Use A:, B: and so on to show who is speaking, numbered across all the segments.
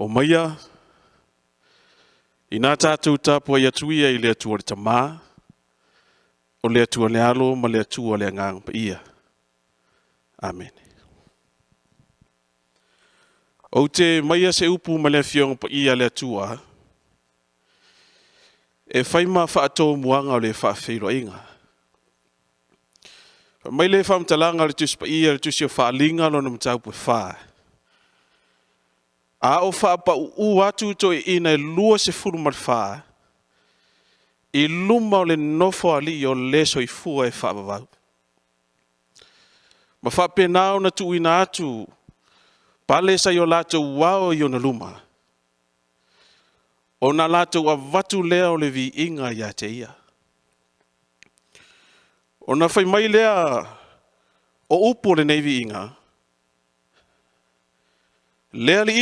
A: O maia, i nā tātou tāpua i atuia i le atua le tamā, o le atua le alo ma le atua le ngang pa ia. Amen. O te maia se upu ma le fiong pa ia le atua, e whaima whaatou muanga o le Faafeiloaiga. Mai le whamtalanga le tusi pa ia le tusi o whaalinga lo na mtau pue whaa. A o whaapa u atu to ina e lua se furu mar whaa, i luma o le nofo ali o leso i fua e whaapavau. Ma whaapenao na tu ina atu, pale sa yo lato wao i ona luma. O na lato a vatu lea o le vi inga ia te ia. O na whai mai lea o upo le nei vi inga, lea li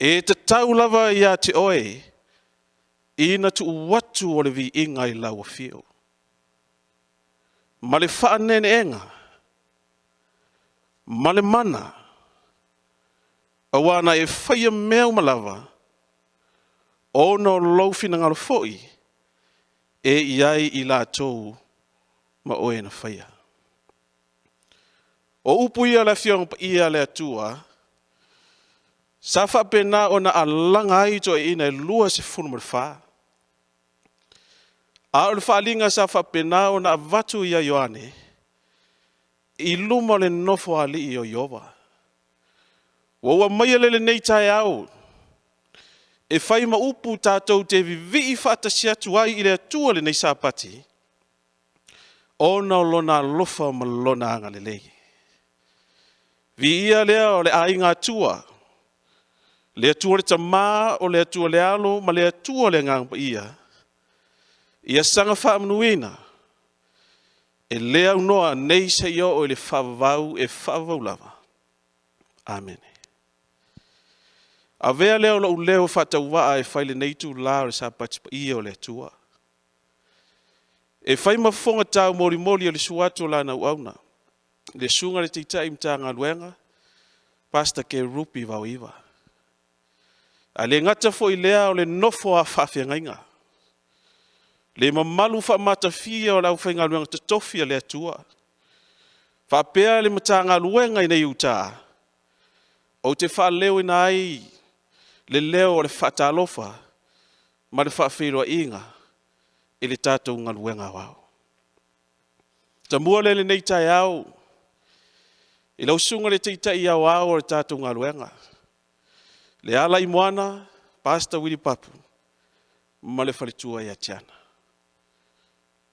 A: e te tau lava ia te oe, ina tu watu o le vi inga i laua fio. Ma le whaanene enga, ma le mana, awana e whaia mea malava, o no lauwhina ngalo foi, e iai i la tou ma oe na whaia. O upu ia la fiong pa ia le atua, sa whapena o na alanga ai to e ina e lua se funu mar wha. A o le whaalinga sa whapena o na avatu ia Ioane, i luma le nofo ali i o Iova. Waua mai le nei tai au, e whaima upu tātou te vivi whata siatu ai i le atua le nei Sapati, o na lona lofa ma lona anga le lei. Vi ia lea o le ainga atua, le atua le tamā o le atua le alo ma le atua le ngang pa ia. Ia sanga whaamanuina, e lea unoa nei se io o le whavau e whavau lava. Amen. A vea leo la uleo whatauwaa e whaile neitu la o le Sapati pa ia o le atua. E whaima fonga tau mori mori o le suato la na uauna. Le sunga le Taitai Matagaluega, Pastor Kerupi Vaoiva. A le ngata fo i lea o le nofo a Faafeiloaiga. Le mamalu Amata fia o lau Faafeiloaiga te tofi a le atua. Faapea le Matagaluega i nei uta. O te whaaleo ina ai, le leo o le whaatalofa, ma le Faafeiloaiga, i le tātou ngaluenga wao. Ta mua le nei tai au, i lau sunga le Tithe au au o le tātou ngaluenga. Le ala i moana, Pastor Willi Papu, ma le whalitua i atiana.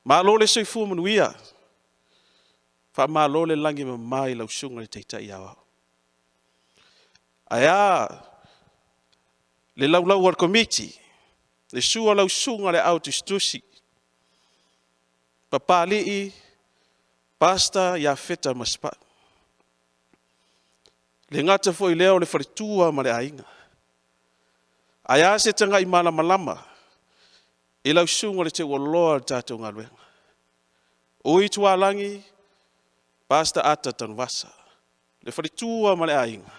A: Ma lo le soifu manuia, wha ma lo le langi ma mai lau sunga le Tithe au au. Aia, le lau lau ar komiti, le sua lau sunga le au tustusi. Papali i, Pastor ia feta maspa. Le ngata fo i leo le wharitua ma le ainga. Aia se tanga i mana malama, i lau sunga le te waloa le tātou ngaluenga. Ui tualangi, Pastor ata tanwasa, le wharitua ma le ainga.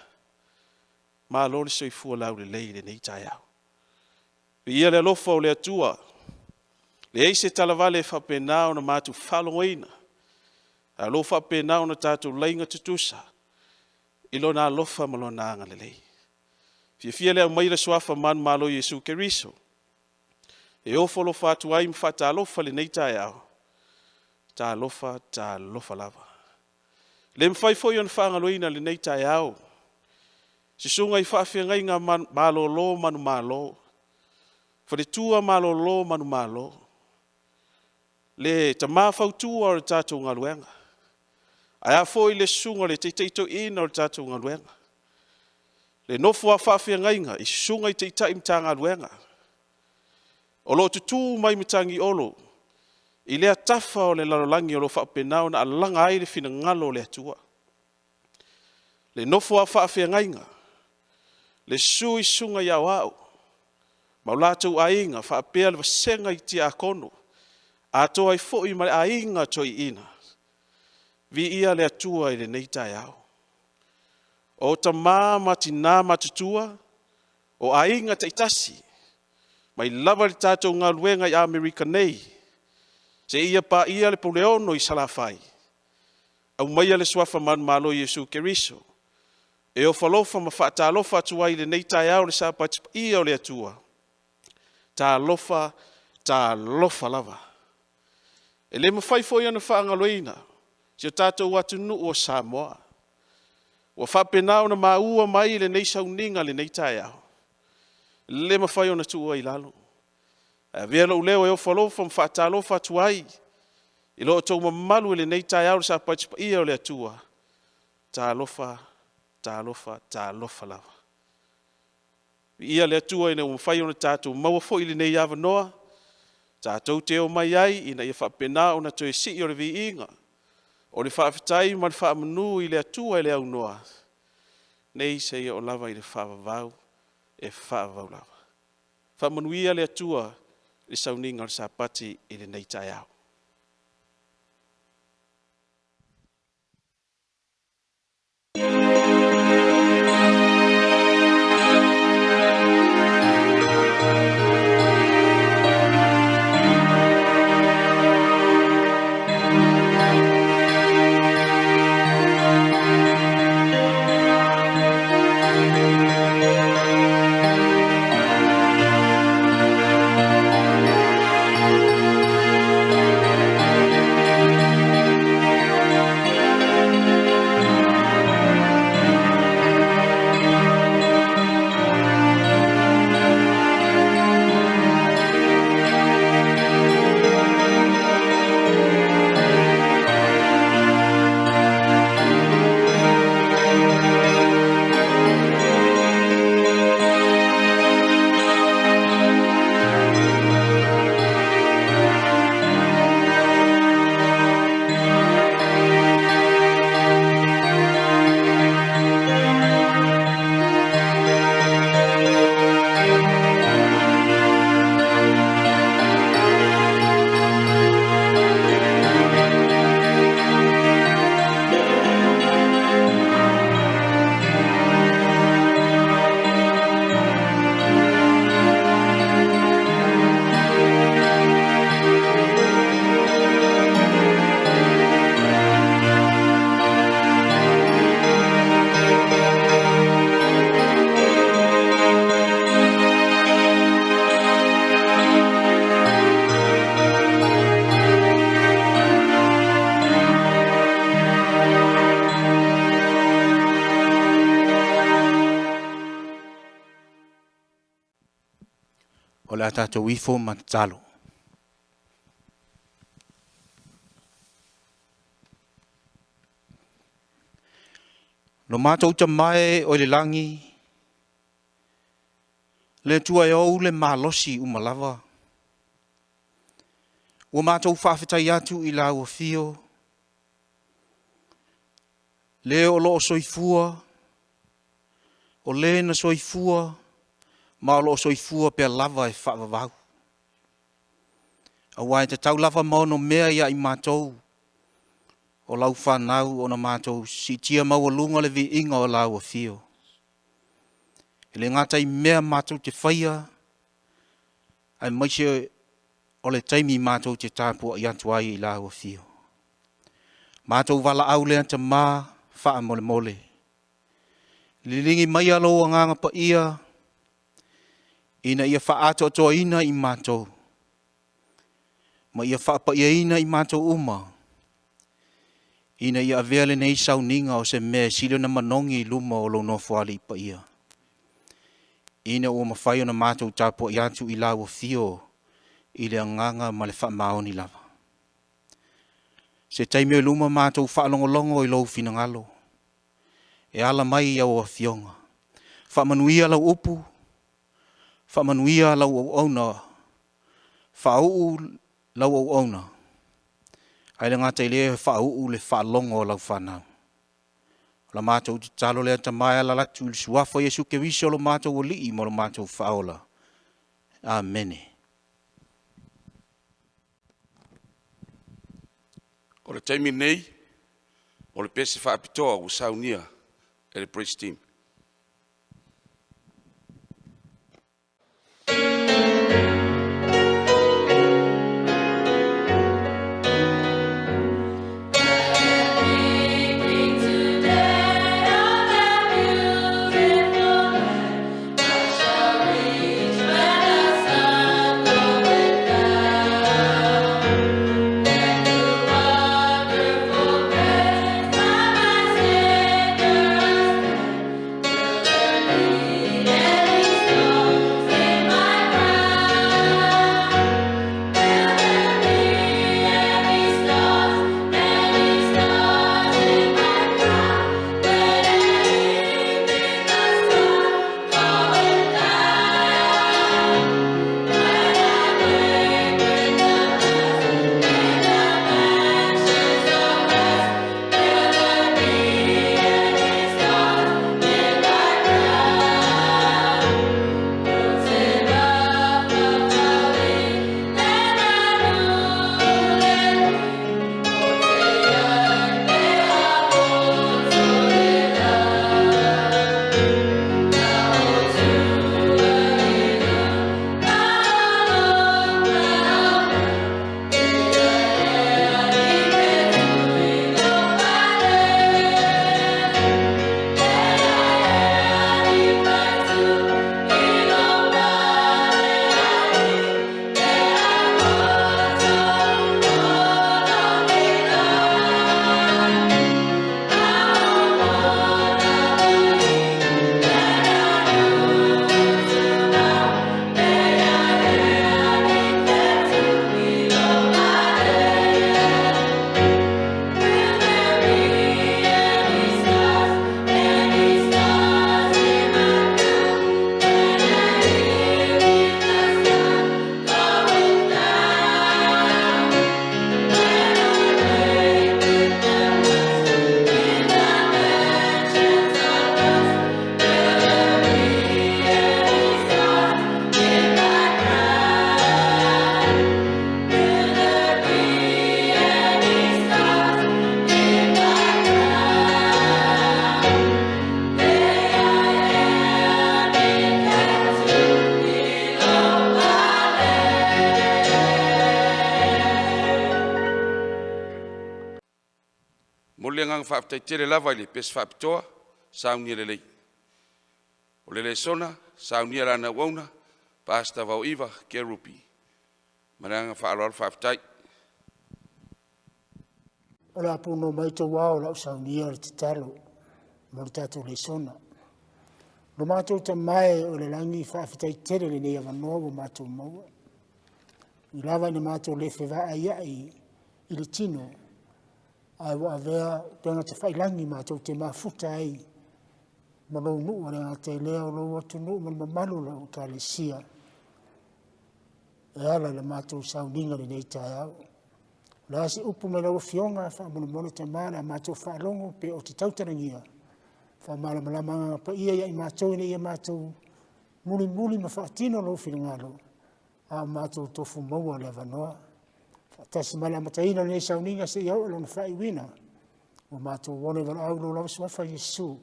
A: Ma lo le soifua lau le lei le nei tai au. Ia le alofa o le atua, le eise talavale whapenao na mātu whaloina, a lo whapenao na tātou lainga tutusa, i lo na alofa ma lo na anga le lei. Fia lea mai le suafa man malo Yesu Keriso, e ofo lo fatu ai mwhata alofa le nei tai au, ta alofa lava. Le mwhai foi on whangaloina le nei tai au, si sunga i Faafeiloaiga malo lo manu malo, whare malo lo manu malo, le tamā whautua o le tātou ngaluenga. Aia foi le sunga le teiteito ina o le tātou ngaluenga. Le nofo a Faafeiloaiga i sunga i Taitai Matagaluega. O lo tutu mai mitangi olo, i lea tafa o le lalolangi o lo whaapenao na alanga ai le fina ngalo le atua. Le nofo a Faafeiloaiga, le sui sunga ia wau, maulatou ainga whaapea le vasenga i tia akono, a toa i fo i mare ainga toi ina, vi ia le atua i le nei tai au. o tamā matina matutua, o ainga taitasi, mai lava le tātou ngā luenga i Amerika nei, se ia pa ia le puleono i salafai, au maia le swafa man malo Yesu Keriso, e o falofa ma whaatalofa atua i le nei tai au le Sapati ia o le atua, tā lofa lava. E le mawhai fo ia na whaangaloina, si o tātou watu nuu o Samoa, wa whapenao na maua mai le nei Sauniga le nei tai au. Le mawhai o na tua i lalo. Vea lo leo e o falofa ma whaatalofa atuai, i lo tau mamalu le nei tai au le Sapati ia o le atua, tā lofa lava. Ia le atua ina umawhai o na tātou maua fo ili nei ava noa, tātou te o mai ai ina ia whapena o na toe si o le vi inga, o le whaafitai ma le whaamanu i le atua i le au noa, nei se ia o lava i le whaavavau e whaavavau lava. Whaamanu ia le atua i Sauniga le Sapati i le nei tai au.
B: O le tātou ifo ma Tatalo. No mātou tamae o le langi, le tua e au le malosi umalawa. O mātou whawhetai atu i la ua fio, le o loo soifua, o le na soifua, ma o loo soifua pe lava e whaavavau. Awai te tau lava maono mea ia i mātou, o lau whanau o na mātou si tia maua lunga le vi inga o lau a fio. Ele ngātai mea mātou te whaia, ai maise o le taimi mātou te tāpua i atuai i lau a fio. Mātou wala au le anta mā wha mole mole. Lilingi mai alo a nganga pa ia, ina ia wha ato Toeaina i mātou. Ma ia wha pa ia ina i mātou uma. Ina ia avea le nei Sauniga o se mea silo na manongi luma o lo no fuali pa ia. Ina o mawhai o na mātou tāpua i atu i lau a fio, i le anganga ma le wha maoni lava. Se taimeo luma mātou wha longo i lo finangalo. E ala mai au a fionga. Wha manuia lau upu, wha manuia lau au auna, wha au lau au auna. Ai le ngata ile wha au le wha longo lau whanau. La mātou te talo lea tamai ala latu le suafa Yesu Keriso lo mātou o lii mo lo mātou whaola. Amene.
C: O le taimi nei, o le Pese Faapitoa o Sauniga, le praise team. Ngang Faapitoa lava le Pese Faapitoa Sauniga lelei. O le sona Sauniga lana wauna Pastor Vaoiva Kerupi. Maranga Farao Faafeitai.
D: O la puno mai to wao la Sauniga le Tatalo. Mo tato le sona. No mato te mai o le langi Faafeitai tere le nei avanoa mato maua. I lava ni mato le feva aia i le tino. Ai wa avea penga te whailangi mātou te mafuta ai malou nuu rea te leo lo atu nuu malu la Ekalesia e ala le mātou Sauniga le nei tai au la si upu me lau fionga wha mono te mana mātou whaalongo pe o te tautarangia wha malamalama pa ia i mātou ina ia mātou muli ma whaatino lo whiringalo a mātou tofu maua le avanoa tasi mala mataina nei Sauniga se iau lo na fai wina o mato wone wala au lo lau swafa Yesu.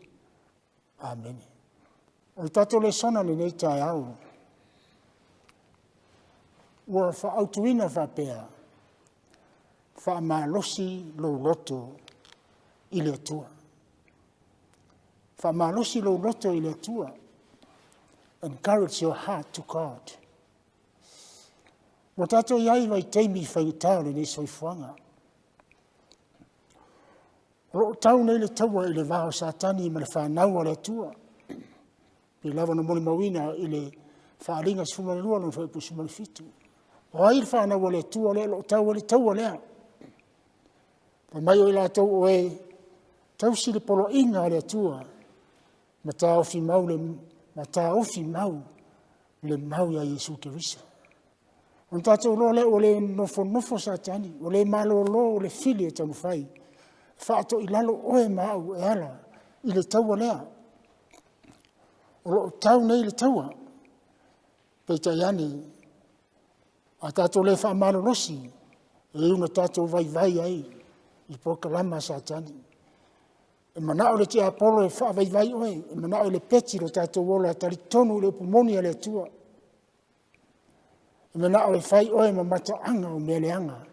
D: Amen. O tato le sona le nei tai au. Ua fa autuina fa pea. Fa malosi lo loto ile tua. Fa malosi lo loto ile tua. Encourage your heart to God. Mo tato iai vai teimi whaitau le nei soifuanga. Ro tau nei le taua i le vao satani ma le whanau le tua. Pi lava na moni mawina i le whaaringa sifuma le lua le whaipu suma le fitu. O ai le whanau le tua le lo tau le taua lea. Pa mai o i la tau o e tau si le polo inga le tua. Ma ta ofi mau le mau ya Yesu Kirisa. On tatou lo le o le nofo satani, o le malo lo o le fili e tamu fai. Whaato i lalo oe mau e ala, i le taua lea. O lo tau nei le taua. Peita iani, a tatou le wha malo losi, e una tatou vai ai, i poka lama satani. E mana o le te apolo e whaavai oe, e mana o le peti lo tātou wola tari tonu le upumoni le tua. E mana o le whai oe ma mata anga o mele anga.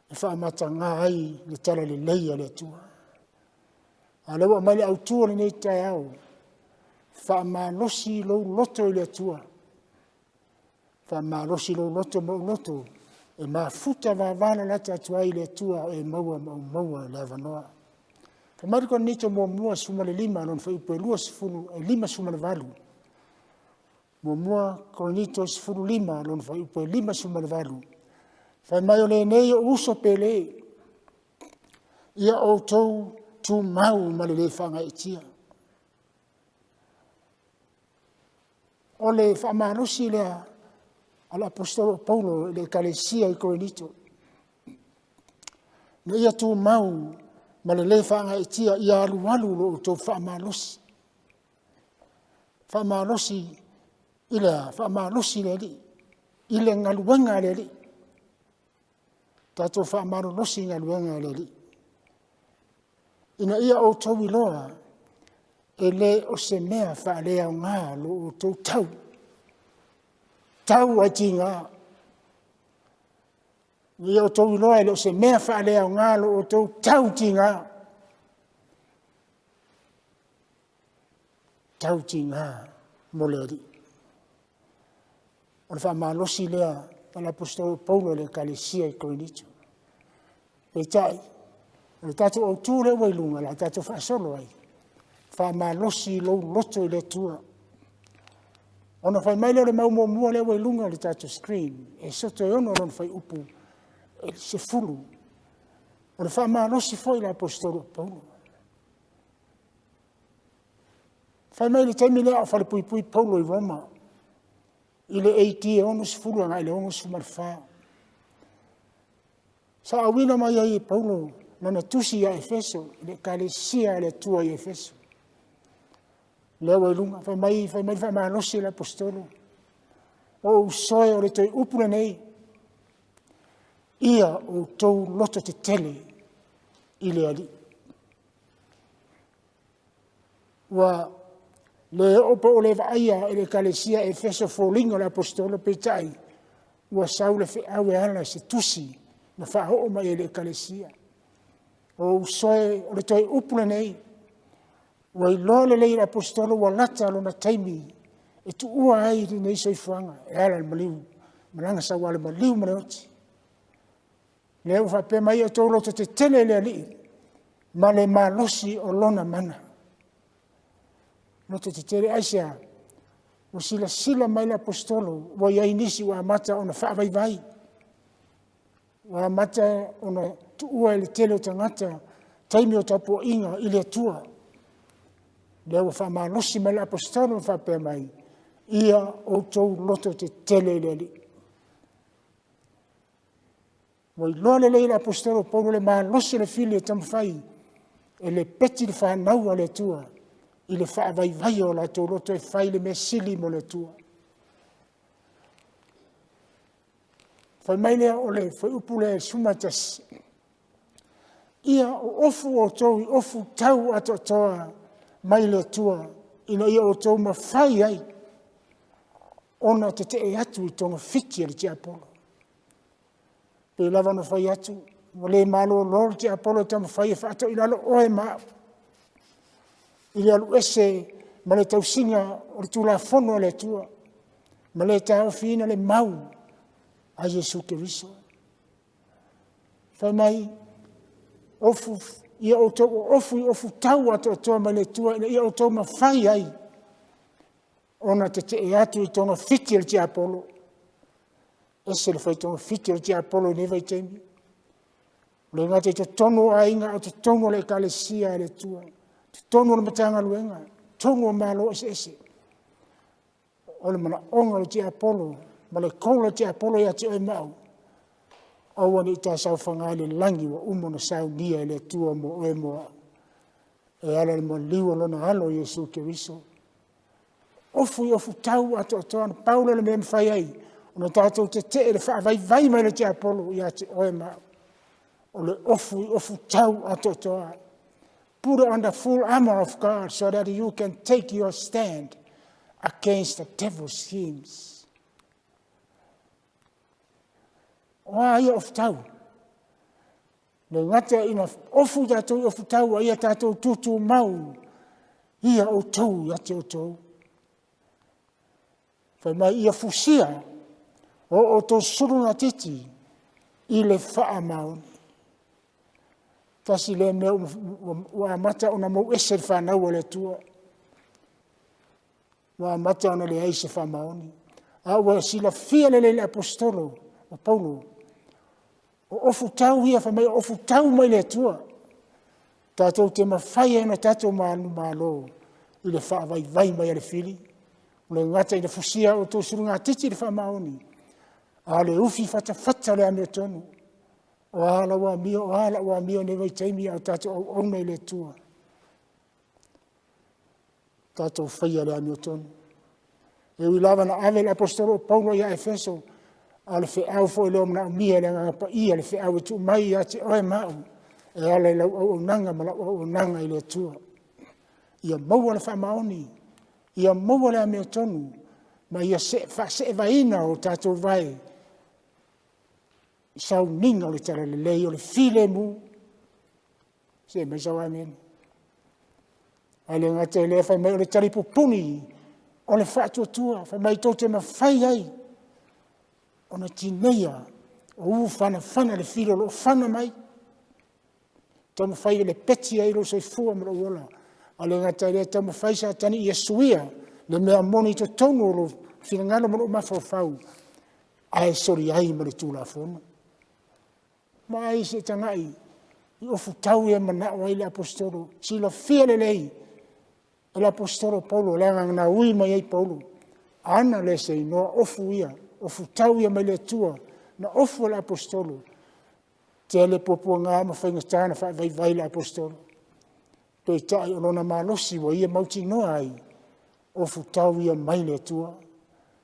D: E whaamata ngā ai le tala le leia le tua. A lewa mai le au tua le nei tai au. Whaamalosi lo loto le tua. Whaamalosi lo loto mo loto. E ma futa wa wana lata atuai le tua e maua le avanoa. Whamari kon nito mua suma le lima non whai upo e lua sifunu e lima suma le valu. Mua kon nito sifunu lima non whai upo e lima suma le valu. Whai mai o le nei o uso pele. Ia o tou tu mau ma le le Faafeiloaiite Sia. O le whaamanosi lea al-apostolo Paulo le Ekalesia i Korinito. Na ia tu mau ma le le Faafeiloaiite Sia ia alualu lo tau whaamanosi. Whaamanosi ila whaamanosi le li. Ile ngaluenga le li. Tato whaamanosi ngaluenga le li. Ina ia o tau iloa e le o se mea whaalea o ngā lo o tau tau. Tau a ti ngā. Ia o tau iloa e le o se mea whaalea o ngā lo o tau tau ti ngā. Tau ti ngā moleri. O le whaamalosi lea al-apostolo Paulo le Ekalesia i Korinito. Taitai. O tātou au tūre wai lunga la tātou whaasolo ai. Whaamalosi lo loto i le tua. Ona whai mai leo le mau mua le wai lunga le tātou screen. E soto e ono ron whai upu. E se fulu. O le whaamalosi foi le apostolo Paulo. Whai mai le taimi lea o whale pui Paulo i Roma. I le 80 e ono se fulu anga i le ono se marwha. Sa awina mai ai Paulo. Nana tusi a Efeso, le Ekalesia le tua i Efeso. Lewa ilunga, whai mai losi l'apostolo. O usoe o le toi upuna nei. Ia o tau loto te tele i le ali. Wa le opa o le vaia e le Ekalesia Efeso fōlinga l'apostolo Taitai. Wa saule fe awe ala se tusi na whaho mai e le Ekalesia. O soe o le toi upuna nei, wa i lole lei l'apostolo wa lata alo na taimi, e tu ua ai nei soifuanga, e ala le maliu, malanga sa wale maliu mareoti. Leo whape mai o tau loto te tele le ali, ma le malosi o lona mana. Loto te tele aisea, o sila mai l'apostolo, wa iai nisi wa Amata o na Faafeiloaiga. Wa Amata o na tuua e le tele o tangata, taimi o tapo inga i le tua. Leo whamalosi mai l'apostolo whapea mai, ia o tau loto te tele le li. Wai lole le l'apostolo Paulo le malosi le fili e tamwhai, e le peti le whanau a le tua, i le whaavai o la tau loto e whai le mesili mo le tua. Whai mai lea o le whai upu le sumatas. Ia o ofu o tau, ofu tau ato toa mai le tua, ina ia o tau ma whai ai. Ona te te e atu i tonga whiti e le te Apolo. Pe lava no whai atu, o le malo lor te Apolo te ma whai e whaato i lalo oe maa. I le alu ese, ma le tau singa o le tula fono le tua, ma le tau fina le mau, a Jesu Keriso. Whai mai, ofu, ia o tau ofu tau ato toa mai le tua, ia o tau ma whai ai. Ona te te e atu i tonga whiti el te Apolo. Ese le whai tonga whiti el te Apolo ne vai teimi. Le ngate te tono a inga o te tono le Ekalesia e le tua. Te tono le Matagaluega. Tono malo ese. O le mana onga le te Apolo. Ma le koula te Apolo ia te oi mau. Aua ni ta sau whangai le langi wa umo na Sauniga e le tua mo oe moa. E ala le mo liwa lona halo Jesu Keriso. Ofu tau ato atoa na Paulo le mea mwhai ai. Ona tātou te te e le whaavai mai le te Apolo ia te oe mau. O le ofu tau ato atoa. Put on the full armor of God so that you can take your stand against the devil's schemes. Oa ia of tau. Le ngata ina ofu tātou ofu tau ia tātou tutu mau. Ia o tau ia te o tau. Whai mai ia fusia o tō surunga titi i le wha mauni. Tasi le mea wa Amata ona mau ese whanau le tua. Wa Amata ona le eise wha mauni. A ua sila fia le apostolo o Paulo. O ofu tau ia wha mai ofu tau mai le tua. Tātou te mawhai na tātou maanu malo i le wha vai mai le fili. O le ngata i le fusia o tō surunga titi le wha mauni. A le ufi fata le ame tonu. O ala wa mio ne vai taimi au tātou au ona i le tua. Tātou whaia le ame tonu. E ui lava na ave le apostolo Paulo ia Efeso. A le whiau fo i leo mna umia le ngapa ia le whiau tu mai ia te oe mau. E ala i lau au nanga ma lau au nanga i le tua. Ia maua le wha maoni. Ia maua le ame tonu. Ma ia se vaina o tātou vai. Sauniga o le tala le lei o le file mu. Se mai sau amen. A le ngata i le whai mai o le talipu puni. O le whātua whai mai tō te mawhai ai. O na tineia. O whana le file o lo whana mai. Tō mawhai le peti ai lo soi fua mara uola. A le ngata i le tō mawhai sa tani i esuia. Le mea moni to tonu o lo whingana mara o mawhau. Ai sori ai ma le tūla whona. Ma ai se tangai, i ofu tau e manao ai le apostolo, si la fia le lei, e le apostolo Paulo, le ngana ui mai ai Paulo, ana le se inoa ofu ia, ofu tau ia mai le tua, na ofu le apostolo, te le popo ngā ma whaingatana vai le apostolo, pei tai o lona malosi wa ia mauti noa ai, ofu tau ia mai le tua,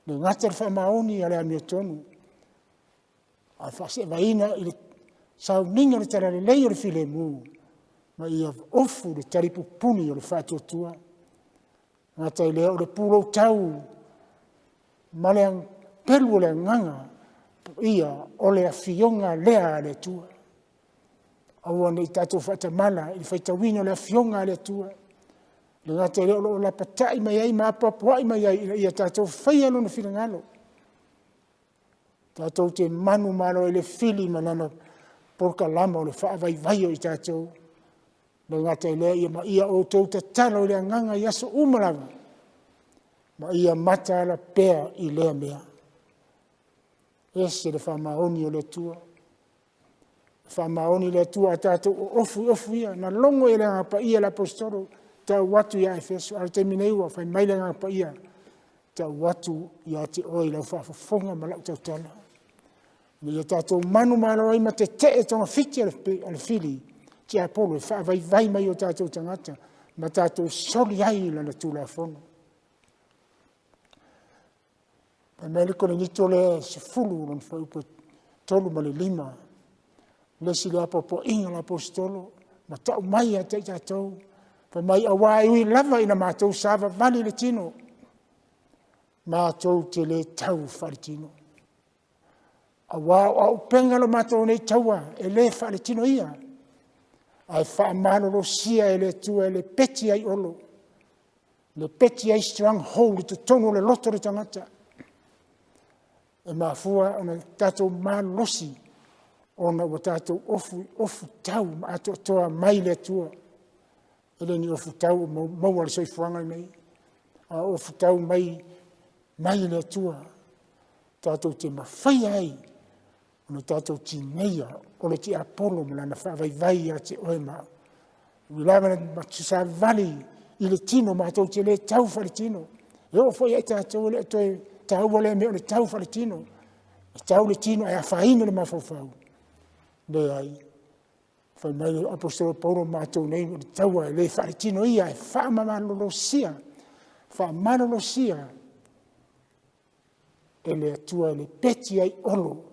D: le ngata le whamaoni a le amia tonu, a whase vaina i le Sauniga le tala le lei o le file mu. Ma ia ofu le taripu puni o le whātua. Ngata i lea o le pūrou tau. Ma le pelu o le nganga. Ia o le afionga lea le tua. Aua nei tātou whatamala. I whaitawina o le afionga le tua. Le ngata i lea o la patai mai ai ma apapuai mai ai. Ia tātou whaialo na whirangalo. Tātou te manu malo i le fili manana. Porka lama o le whaavai o i tātou. Le ngata i lea ia ma ia o tau Tatalo le nganga i aso umarawa. Ma ia mata ala pea i lea mea. Ese le whamaoni o le tua. Whamaoni le tua a tātou o ofu ia. Na longo i le ngapa ia la apostolo. Tau watu ia Efeso. Al te mineiwa whai mai le ngapa ia. Tau watu ia te oi lau whaafafonga ma lau tau tala. Ia tātou manu malo ai ma te tonga whiti ale whili. Ti Apollo, vai mai o tātou tangata. Ma tātou soli ai lana tūla whono. Pa mele kone nito le se fulu lana whaupa tolu ma le 5. Lesi le apopo inga la apostolo. Ma tau mai a te tātou. Pa mai awai ui lava ina mātou sāwa vali le tino. Mātou te le tau whare tino. Awa o pengalo mato nei taua e le fa le tino ia ai fa mano lo sia e le tua le peti ai olo le peti ai stronghold to tono le loto le tangata e mafua ona tato malosi ona o tato ofu tau ma ato toa mai le tua ele ni ofu tau mo le soi fuanga nei a ofu tau mai le tua tato te mawhai ai no tātou tineia, o le ti Apollo mo lana whaavai a te oema. Wilava na sa vali i le tino mātou te le tau whare tino. E o fwoi e tātou le toi tau wale me o le tau whare tino. E tau le tino e a whaina le mawhawhau. Le ai. Whai mai le apostolo Paulo mātou nei o le tau e le whare tino ia e whaamamano sia. Whaamano sia. E le atua le peti ai olo.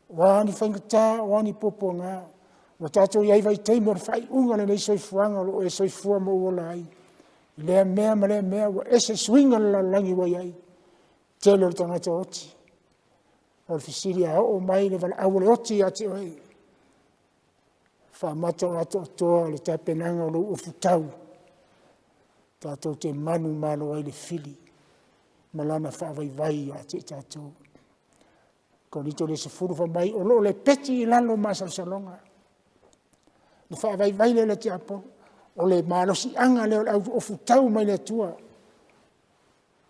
D: Wani whaingata, wani poponga, Wa tātou iai vai teimo le whai unga le nei soifuanga lo e soifua mo uola ai. Lea mea ma lea mea wa ese swinga la langi wa iai. Telo le tangata oti. O le fisiri a o mai le vala awale oti ati oe. Faamata o ato toa le tapenanga o lo ufutau. Tātou te manu malo ai le fili. Malana faavaivai ati tātou. Ko nito le sefuru fa mai o lo le peti lalo masalsalonga. Le faavaivai le te apo. O le malosi anga le o futau mai le tua.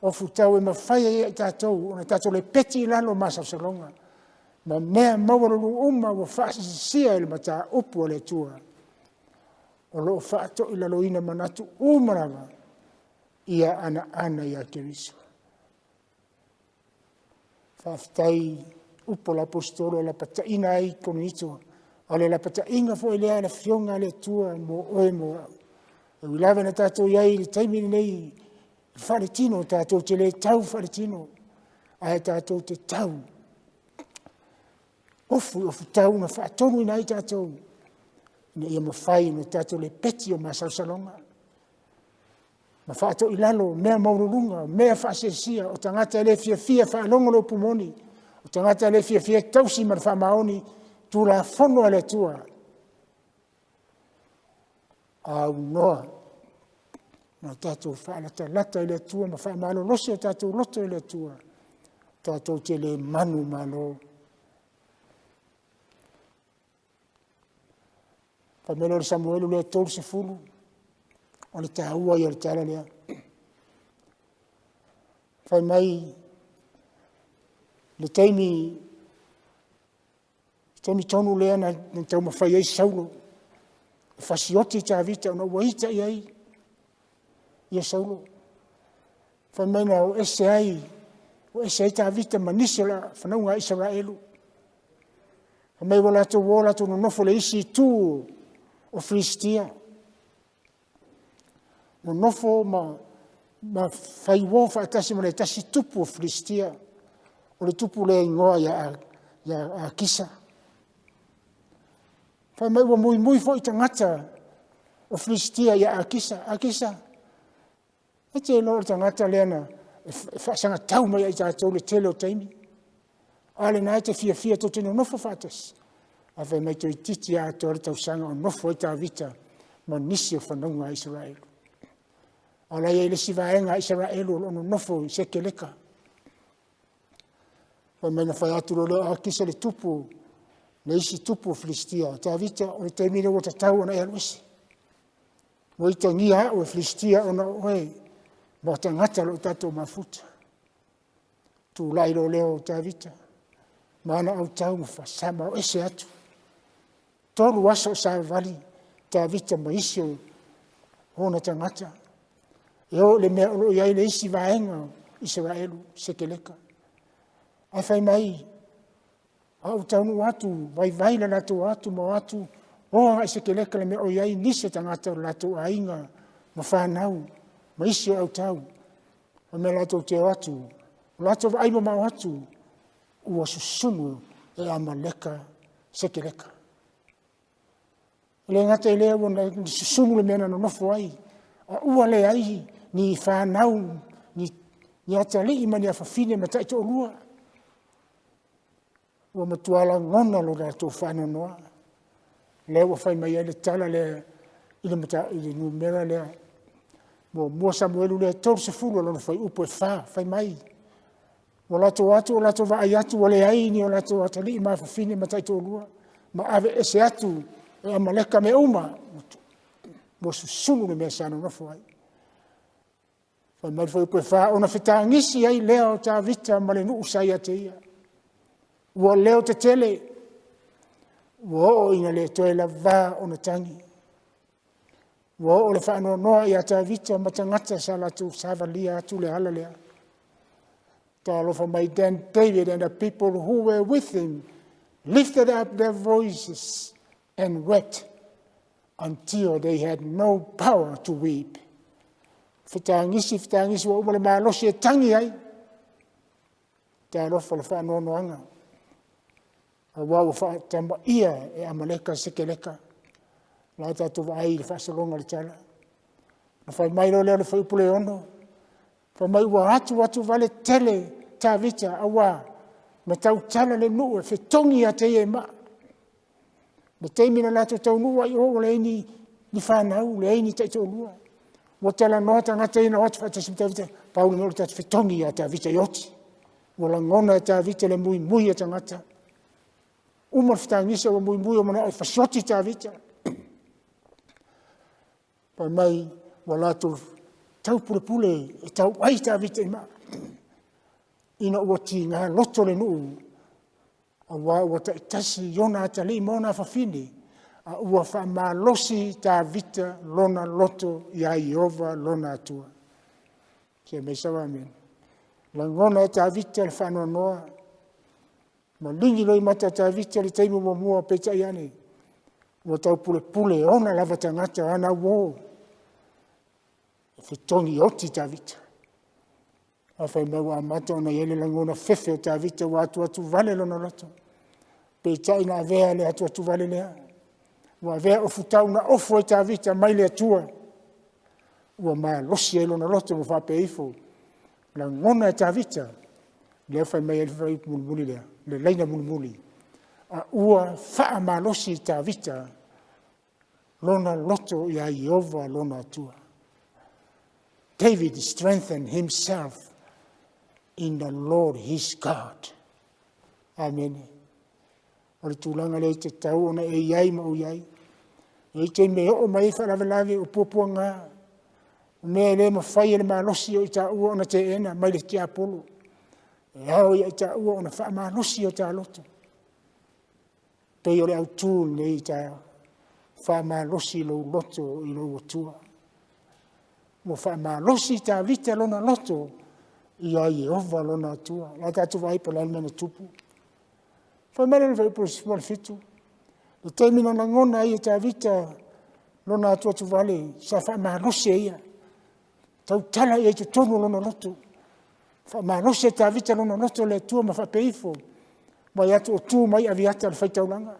D: O futau e mawhai e tātou. O na tātou le peti lalo masalsalonga. Ma mea mawarulu uma wa whaasisia e le mata upu le tua. O lo whaato i lalo ina manatu umarawa. Ia ana ia Keriso. Whaafitai upo la apostolo la pataina ai konito. Ale la patainga fo ilea la fionga le tua mo oe mo au. E wilawe na tātou iai le taimini nei whaletino tātou te le tau whaletino. Ae tātou te tau. Ofu tau na whaatonu ina i tātou. Ina ia mawhai no tātou le peti o masausalonga. Ma whaato ilalo, mea maururunga, mea whaasesia, o tangata le fia whaalongo lo pumoni, o tangata le fia tausi mar whamaoni, tu la fono ale tua. Au noa, na tātou whaalata lata ile tua, ma whaamalo losi o tātou loto ile tua. Tātou te le manu malo. Pamelo le Samuelu le tolu se fulu. O le tāua i o le tala lea. Whai mai, le teimi tonu lea na tau mawhai ei saulo. E whasioti tā vita, ona waita i ai, ia saulo. Whai mai na o ese ai tā vita manisi la whanaunga Israelu. Whai mai wala tu no nofo le isi tū o Filistia. No nofo ma whaiwo whaatasi ma le tasi tupu o Filistia. O le tupu le ingoa ia kisa. Whai mai wa mui fo i tangata o Filistia ia kisa. E te lor tangata leana whaasanga tau mai ai tātou le tele o taimi. Ale nai te fia to tino nofo whaatasi. A whai mai to i titi a to le tausanga o nofo i tā vita ma nisi o whanonga Israelu. Ala ia le sivaenga Israelu ono nofo i sekeleka. Wa mena whai atu lo a kisa le tupu, le isi tupu o Filistia. Tā vita o le taimine o tatau ona eluisi. Wa ita ngia o Filistia ona oe, ma tangata lo tato mafuta. Tu lailo leo tā vita. Mana au tau mawhasama o ese atu. Tolu waso sa vali, tā vita ma isi o na tangata. Eo le mea olo iai le isi vaenga Israelu sekeleka. Ai whai mai, au taunu atu, vai la lato atu, ma atu, oa sekeleka le mea o iai nise tangata lato ainga, ma whanau, ma isi au tau, ma mea lato te atu, lato aiba ma atu, ua susunu e amaleka sekeleka. Le ngata lea wana susunu le mea na nofo ai, a ua le ai, ni whanau, ni atali ima ni awhawhine ma taito o lua. Ua matuala ngona lo rato whananoa. Leo whai mai ele tala le ile mata ile numera le mo Samuelu le tolu se fulu lo whai upo e whai mai. O lato atu, o lato wa ayatu, o le aini, o lato atali ima awhawhine ma taito o lua. Ma ave ese atu, e amaleka me uma. Mo susunu le mea sano na whai. Whai mai whai upo e wha, ona whita ngisi ai leo tā vita ma le nuu sai ate ia. Ua leo te tele, ua o ina le toe la vā o na tangi. Ua o le whaanoa noa i ata vita ma tangata sa latu savalia atu le hala lea. Tā lofa mai then David and the people who were with him lifted up their voices and wept until they had no power to weep. Whitangisi wa umale maalosi e tangi ai. Tā lofa le whaanoa noanga. Awa o whaatama ia e amaleka sekeleka. Nā tātou ai le whaasalonga le tala. Na whai mai lo leo le whaipule ono. Whai mai ua atu vale tele tā vita awa. Me tau tala le nuu e whetongi a te e maa. Me teimina lātou tau nuu ai o le ini ni whanau, le ini tei tō lua. Wa tala noata ngata ina watu whatasi tā vita. Pauli mōru tātou whetongi a tā vita ioti. Wala ngona e tā vita le mui e tā ngata. Umar whetangisa wa mui o mana e whasoti tā vita. Pai mai wala tu tau pule e tau ai tā vita ima. Ina ua ti ngā loto le nuu. A ua ta itasi yona ata li mona whawhine. A ua wha malosi tā vita lona loto ia Iova lona atua. Kia mei sawa amen. La ngona e tā vita le whanua noa. Ma lingi loi mata tā vita le teimu mua peta iane. Ua tau pule ona lava tangata ana uo. Whetongi oti tā vita. A whai maua Amata ona iele langona whewhe o tā vita wa atu vale lona loto. Peta ina avea le atu vale lea. Wa avea ofu tau na ofu e tā vita mai le atua. Ua maa losi e lona loto mo whape ifo. Langona e tā vita. Lea whai mai ele whai mulmuli lea. Le leina mulmuli. A ua wha maa losi tā vita. Lona loto ia Iova lona atua. David strengthened himself in the Lord his God. Amen. O le tūlanga le te tau ona e iai ma o iai. E te me o mai whalawelawe o puapua ngā. O mea le ma whai ele malosi o i tā ua ona te ena mai le te apolo. E hao i tā ua ona wha malosi o tā loto. Pei o le au tūl le i tā wha malosi lo loto i lo atua. Mo wha malosi tā vita lona loto i a Iova lona atua. La tātu vai pa lalmena tupu. Wha mele le vai pa sipol fitu. Le teimina na ngona i tā vita lona atua tu vale sa wha malosi ia. Tau tala i te tonu lona loto. Wha malosi tā vita lona loto le atua ma wha peifo. Mai atu o tū mai aviata le whaitaulanga.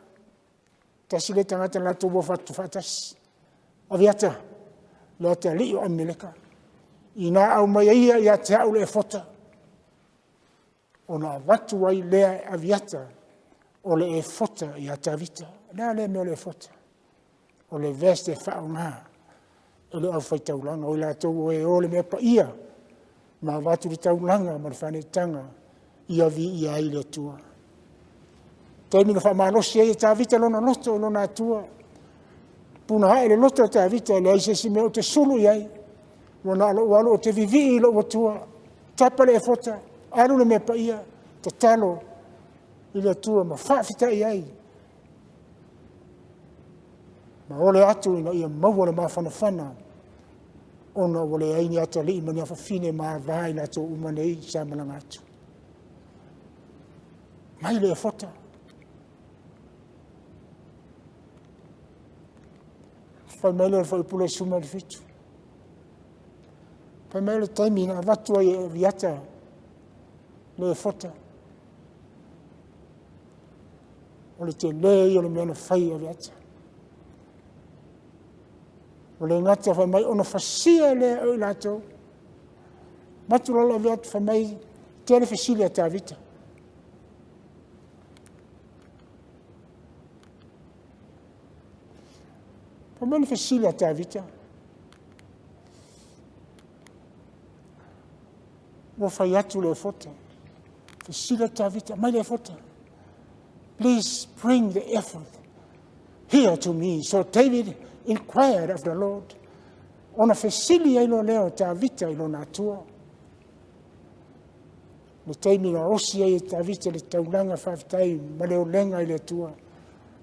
D: Tasi le tangata la tō wafatu whatas. Aviata. Le te li o ameleka. I nā au mai ia i a te au le fota. O nā watu ai lea aviata. O le e fota i a te avita. Nā le me o le fota. O le veste whao ngā. O le au whaitaulanga. O la tō o e o le mea pa ia. Ma watu le taulanga ma le whane tanga. I a vi i a i le tua. Taimina wha malosi e ta vita lona loto lona atua. Puna hae le loto ta vita le aise si me o te sulu iai. Wana alo walo o te vivi i lo watua. Tapa le e fota. Alu le me pa ia. Tatalo. I le atua ma whaafita iai. Ma ole atu ina ia maua le mawhanawhana. Ona ole aini ata li imani afa fine maa vai na to umanei sa malanga atu. Mai le e fota. Pai mai le fai pule suma le fitu. Pai mai le taimi na watu ai e viata le fota. O le te lei o le mea na fai e viata. O le ngata fai mai ona fasia le au lato. Matu lala viata fai mai tele fasilia ta vita. Pa mele fasilia ta vita. Wa fai atu le fota. Fasilia ta vita. Mai le fota. Please bring the effort here to me. So David inquired of the Lord. Ona fasilia ilo leo ta vita ilo natua. Le taimi na osia i ta vita le taulanga whaftai. Ma leo lenga i le tua.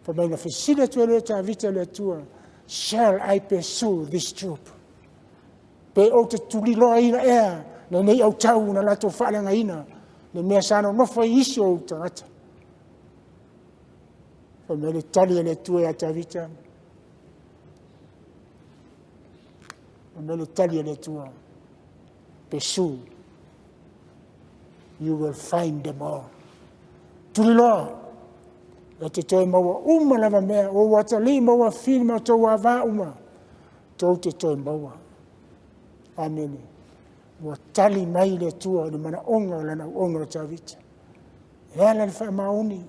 D: Pa mele fasilia tu le ta vita le tua. Shall I pursue this troop? Pe o te tuliloa ina ea, le nei au tau na lato whaalanga ina, le mea sano nofo isi o tangata. Pa me le tali le tue a ta vita. Pa me le tali le tua. Pursue. You will find them all. Tuliloa. E te toi maua uma lava mea, o watali maua fili ma tau wawā uma. Tau te toi maua. Amen. Wa tali mai le tua ni mana onga lana onga o tawita. E ala le wha maoni,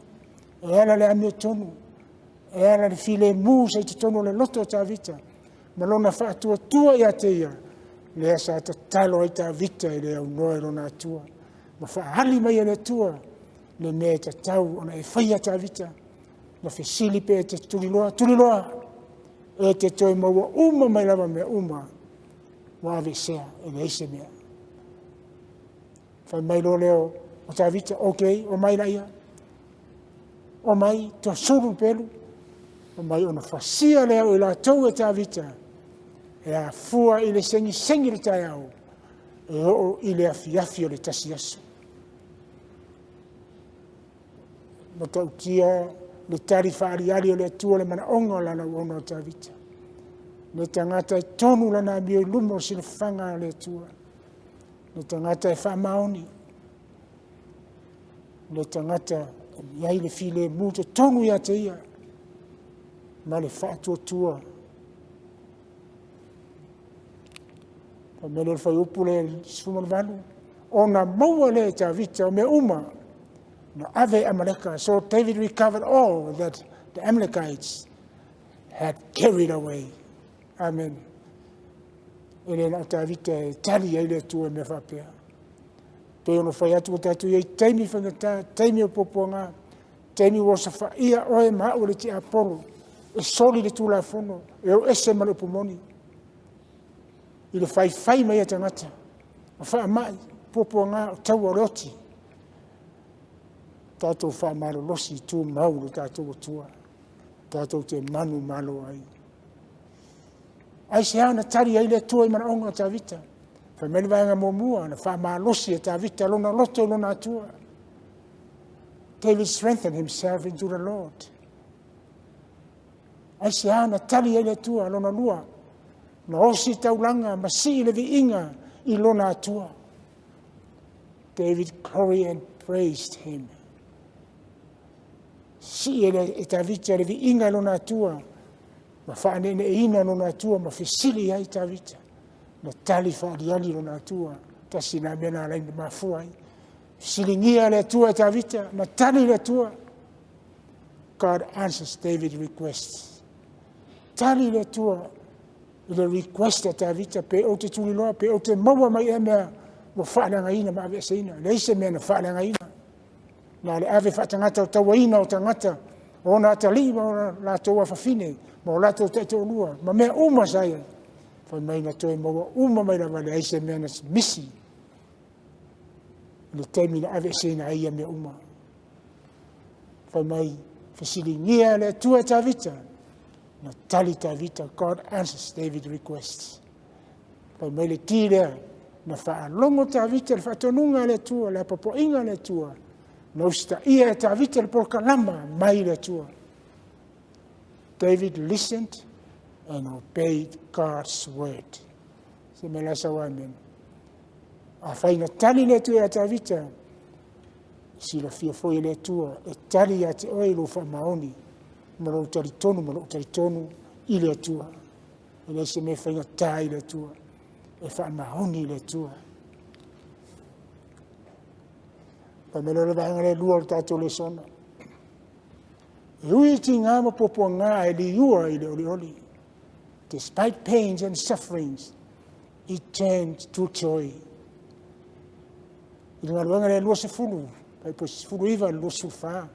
D: e ala le ame tonu, e ala le file mū sa i te tonu le loto o tawita. Malona wha atua tua ia te ia, le asa ta talo ai tawita e le au noe rona atua. Ma wha hali mai le tua, le mea te tau ona e whaia tawita, na whi silipe e te tuliloa, e te toi maua uma mai lava mea uma, wawe sea e le eise mea. Whai mai lo leo o tawita, ok, o mai laia, o mai to suru pelu, o mai ona whasia leo i la tau e tawita, e a fua i le sengi le tai au, e o i le afi o le tasi asu. Ma tau tia le tari whaariari o le atua le mana onga lana uona o tawita. Le tangata e tonu lana mio lumo sila whanga le atua. Le tangata e whamaoni. Le tangata iai le file muto tonu ia te ia. Ma le whaatua tua. Pa mele le whai upu le sifumanu vanu. Ona maua le tawita o me uma. No ave Amaleka. So David recovered all that the Amalekites had carried away. Amen. Ele na tawita tali ai le tua me whapea. Pe ono whai atu o tatu iei teimi whangata, teimi o poponga, teimi o sa whaia oe maa o le ti Apollo. E soli le tula fono, e o ese malo pomoni. I le whai mai a tangata. A wha mai, poponga o tau o roti. Tātou wha malo losi tū mauru tātou o tua. Tātou te manu malo ai. Ai se ana tari ai le tua i mana onga tā vita. Wha mele vaenga mō mua, na wha malo losi e tā vita, lona loto lona tua. David strengthened himself into the Lord. Ai se ana tari ai le tua, lona lua. Na osi taulanga, masi le vi inga i lona tua. David gloried and praised him. Si e ta vita le vi inga lona tua, ma whaane ne ina lona tua, ma whisili ai ta vita. Na tali whaadiali lona tua, ta sina mena alai na mafuai. Silingia le tua ta vita, na tali le tua. God answers David's requests. Tali le tua, le request ta vita, pe o te tuliloa, pe o te maua mai e mea, mo whaananga ina ma ave seina, le ise mea na whaananga ina. Na le ave whaatangata o tawaina o tangata, o na talima o la toa whawhine, ma o la toa teto lua, ma mea uma saia. Whai mai na toi maua uma mai la wale aise mea na misi. Le teimi na ave seina aia mea uma. Whai mai whisili ngia le tua ta vita, na tali ta vita, God answers David's requests. Whai mai le tira, na whaalongo ta vita, le whaatonunga le tua, le papoinga le tua, no sta ia ta vita le polkalama mai le tua. David listened and obeyed God's word. Se me lasa wa amen. A whaina tali le tua ta vita, si la fia foi le tua, e tali a te oe lo wha maoni, malo utari tonu, i le tua. E le se me whaina tai le tua, e wha maoni le tua. Pa me lora vanga le lua o tātou le sona. E ui ti ngā mapopo ngā e li ua i le oli. Despite pains and sufferings, it turned to joy. I ngā luanga le lua se fulu, pai po se fulu iwa lua sufa.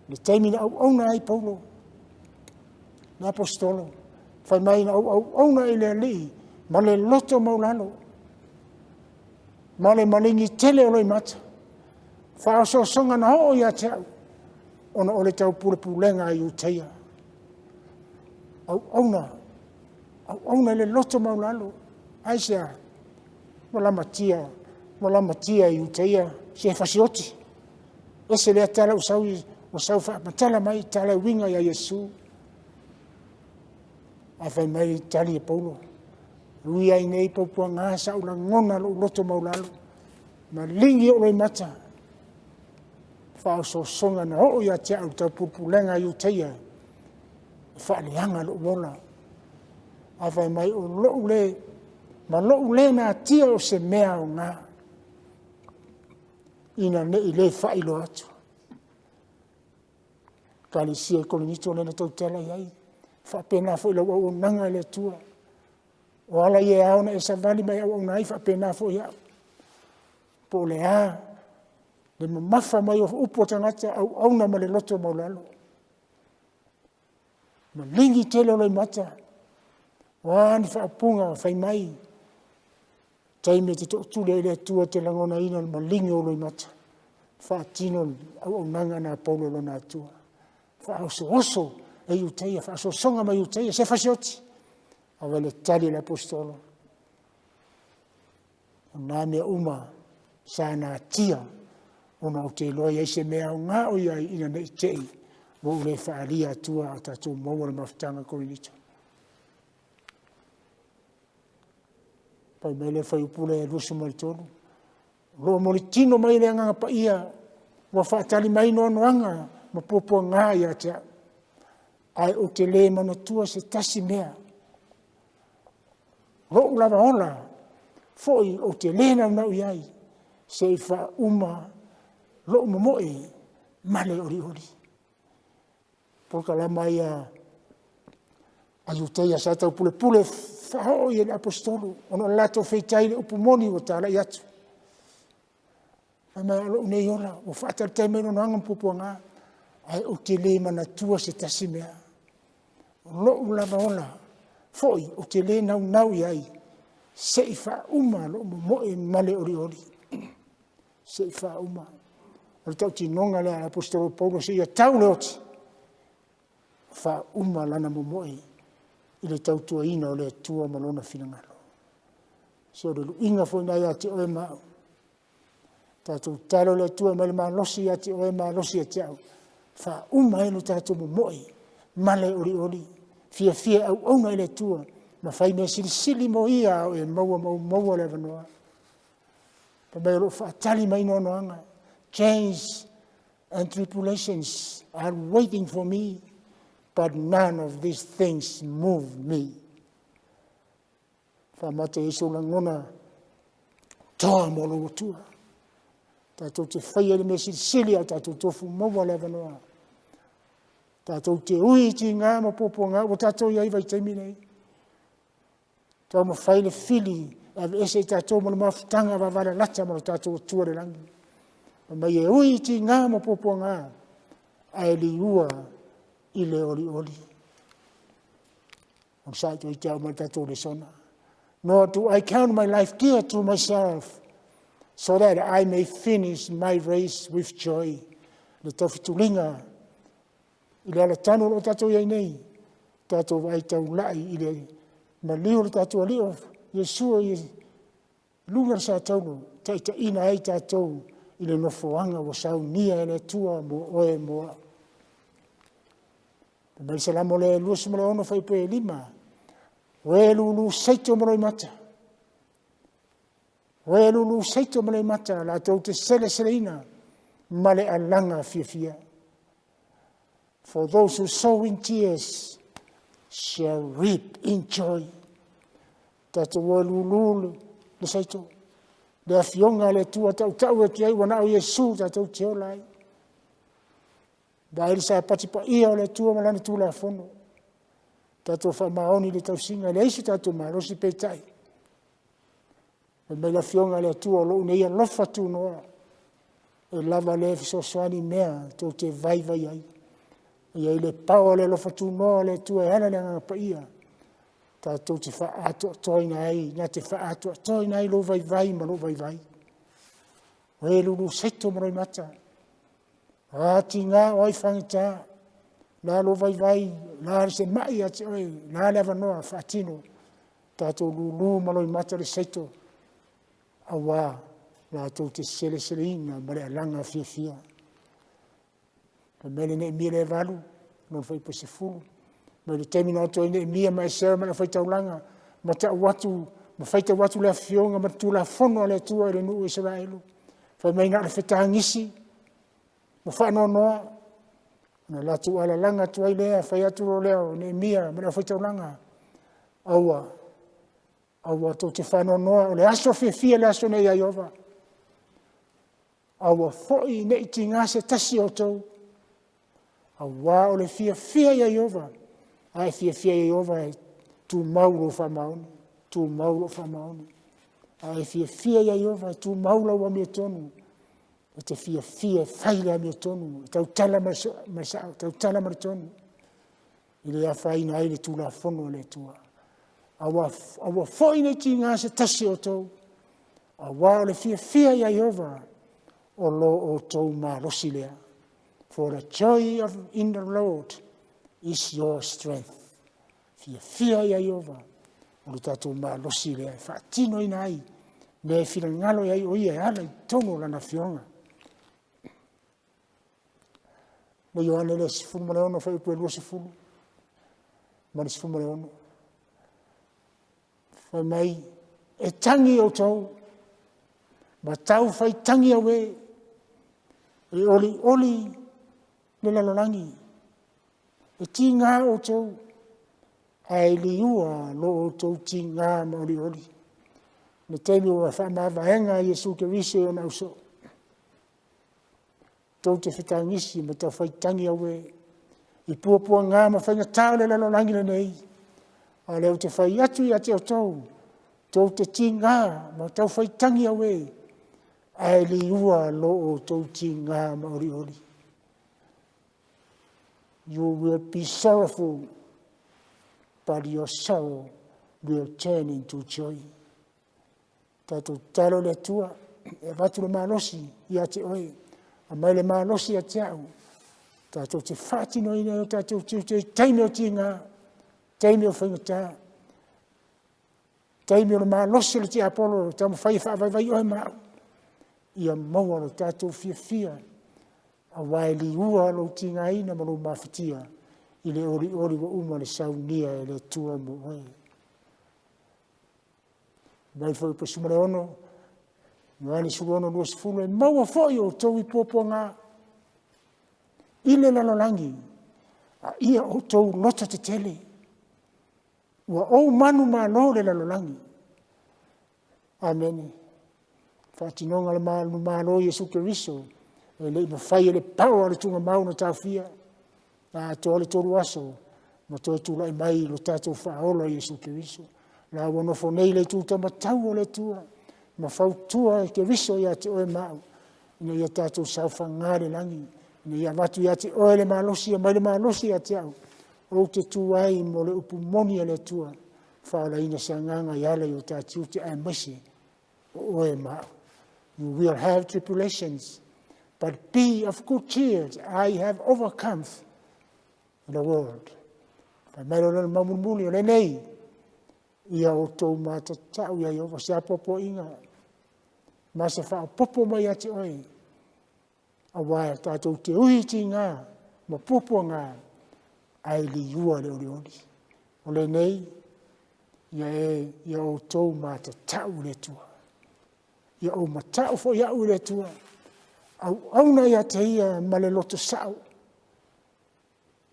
D: Le taimi na au na ai paulo, na apostolo. Fai mai na au na i le li, ma le loto maulano. Ma le malingi tele o loi mata. Whaoso songa na ho ia te au. Ona ole tau pulenga i uteia. Au na le loto maulalo. Aisea, wala matia i uteia, se fasioti. Ese lea tala usau whaapatala mai, tala winga ia Yesu. A whai mai tali e paulo. Rui ai nei paupua ngā sa ula ngona lo loto maulalo. Ma lingi o loi mata. Whaososonga na ho ia te au tau pupulenga i uteia. Whaaleanga lo wola. Awai mai o lou le, ma lou le na tia o se mea o ngā. Ina ne i le whailo atu. Ekalesia i kolonito le na tautela iai. Whapena fo i lau au nanga i le tua. O ala i e aona e sa vali mai au nai whapena fo i au. Po le a, le mamafa mai o upo tangata au auna ma le loto maulalo. Ma lingi tele o le mata. Wani whaapunga whai mai. Taime te tole i le tua te langona ina ma lingi o le mata. Whaatino au nanga na paulo lo na tua. Whaaoso oso e iuteia, whaaso songa ma iuteia, se whasioti. Awa le tali le apostolo. O nā mea uma, sa nā tia, o nā o te loa iai se mea o ngā o iai ina nei tei, wo ule whaalia atua a tātou maua le mawhitanga korinito. Pai mai le whai upule e lusu mai tonu. Roa mori tino mai le anga pa ia, wa whaatali mai no anuanga, ma popo ngā ia te ai o te le manatua se tasi mea. Roa lava ola, foi o te le nau iai, se i wha uma, roa mamoe, male ori ori. Poka la mai a ayuteia sa tau pule pule, whao i le apostolu, ono lato feitai le upumoni o tala i atu. Ama alo nei ola, o whaatar te meno nangam pupua ngā, ai o te le manatua se tasi mea. Roa lava ola, foi o te le nau iai, se i wha uma lo moe male ori ori. Se i wha uma. Al tau ti nonga le apostolo Paulo se ia tau le oti. Wha uma lana moe i le tau Toeaina o le tua malona finangalo. Se o le luinga fo nai ati oe mao. Tātou talo le tua male maa losi ati oe maa losi ati au. Wha uma eno tātou moe male ori ori. Fia au auna i le tua. Ma fai me sili mo ia o e maua le vanoa. Pa mai lo whaatali mai no anga. Chains and tribulations are waiting for me, but none of these things move me. Whamate iso langona toa mo lo tua. Tātou te whaia le me sili a tātou tofu maua le vanoa. Tātou te ui ti ngā ma popo ngā o tātou iai vai taimi nei. Tau ma whaile fili, a ese tātou mo le mawhitanga wa wale lata mo le tātou tua le langi. Mai e ui ti ngā mo popo ngā, a e li ua i le oli oli. O saito i tau mai tātou le sona. Nor do I count my life dear to myself, so that I may finish my race with joy. Le tawhitulinga, i le ala tanu lo tātou iai nei, tātou ai tau lai i le ma liu le tātou alio, Yesua i lunga sa taunu, Taitaina ai tātou i le nofoanga o Sauniga e le tua mo oe moa. Mai salamo le luas mo le ono fai poe lima, oe lulu seito mo le mata. Oe lulu seito mo le mata, la tau te seleina, ma le alanga fia. For those who sow in tears shall reap in joy. Tātou oe lulu le seito. Le afionga le tua tau e ki ai wana o Yesu tātou te olai. Da ili Sapati pa ia o le tua malana tu la fono. Tātou whamaoni le tau singa le isi tātou marosi Petai. Me la afionga le tua lo uneia lofa tu noa. E lava le fisosoani mea tau te Vaoiva iai. Ia le pao le lofa tu noa le tua e hana le nganga pa ia. Tātou te whaatua toina ai, nā te whaatua toina ai lo vai ma lo vai. Oe lulu seto maroi mata. Ati ngā oi whangita, nā lo vai, nā se mai ati oe, nā lewa noa whaatino. Tātou lulu maroi mata le seto. Awa, nā tau te sele ina, ma le alanga fia. Pa mele ne mire valu, non fai pa se fulu. Ma le temina oto ine mia mai sera ma le whaita ulanga, ma ta watu, ma whaita watu le afionga, ma tu la fono le tua le nuu Israelu. Whai mai nga le whetangisi, ma whanonoa, na latu ala langa tuai lea, whai atu ro leo, ne mia, mera whaitau langa, aua tau te whanonoa, o le aso fia le aso nei Iova, aua foi ne iti ngase tasi o tau, aua o le fia Iova, ai fia Iova e tu mauro whamaoni, tu mauro whamaoni, ai fia Iova e tu maula wa mea tonu, e te fia whaile a mea tonu, tau tala masao, tau tala mara tonu, i le a whaina ai le tu la fono le tua. Awa foi ne ti ngase tasi o tau, awa o le fia Iova, o lo o tau marosi lea. For the joy of in the Lord is your strength. Fia Iova, o le tatu marosi lea, whaatino ina ai, me whina ngalo ai o ia ala i tono lana fionga. Le Ioane le sifunu mane ono whai upu e lua sifunu. Mane sifunu mane ono. Whai mai e tangi o tau. Ma tau whai tangi awe. E oli le lalolangi. E ti ngā o tau. Ai li ua lo o tau ti ngā ma oli. Ne teimi o whaamawaenga Iesu Kerupi o na uso. Tau te whetangisi ma tau whaitangi awe. I puapua ngā ma whainga tau le lalolangi le nei. A leo te whai atu i ate o tau. Tau te ti ngā ma tau whaitangi awe. Ai li ua lo o tau ti ngā ma oli. You will be sorrowful, but your sorrow will turn into joy. Tato talo le tua, e vatu le malosi i ate oe. A mai le malosi a te au. Tato te whatino ina o tato te taime o tinga, taime o whaingata, taime o le malosi le te apolo, tamu whai whaavai oe mau. Ia maua lo tato fia, a waili ua lo tinga ina ma lo mawhitia, i le ori wa uma le saunia e le tua mo oe. Mai whai pa sumare ono, Ngani surono lua sifunu e maua foi o tau I popo ngā. Ile lalolangi, a ia o tau lota te tele. Ua o manu malo le lalolangi. Amen. Whatinonga le manu malo Iesu Kerupi, e le mawhai e le pau ale tunga mauna tau fia. Na to ale toru aso, ma to tula I mai lo tatou whaola Iesu Kerupi. La wanofo nei le tu tamatau o le tua. Ma fautua e ke riso ia te oe mau. Ina ia tātou sauwha ngāre langi. Ina ia watu ia te oe le malosi, mai le malosi ia te au. O te tuai mo le upu moni a le tua. Whaala ina sa nganga i ala i o tātou te aimese o oe mau. You will have tribulations, but be of good cheer. I have overcome the world. Pai mai lo le mamumuli o le nei. Ia o tau mata tau ia Iova sa popo inga. Masa wha popo mai ate oe. A waia tātou te uiti ngā, ma popo ngā, ai li ua le oli. O le nei, ia o tau mata tau le tua. Ia o matau fo ia u le tua. Au auna ia te ia ma le loto sao.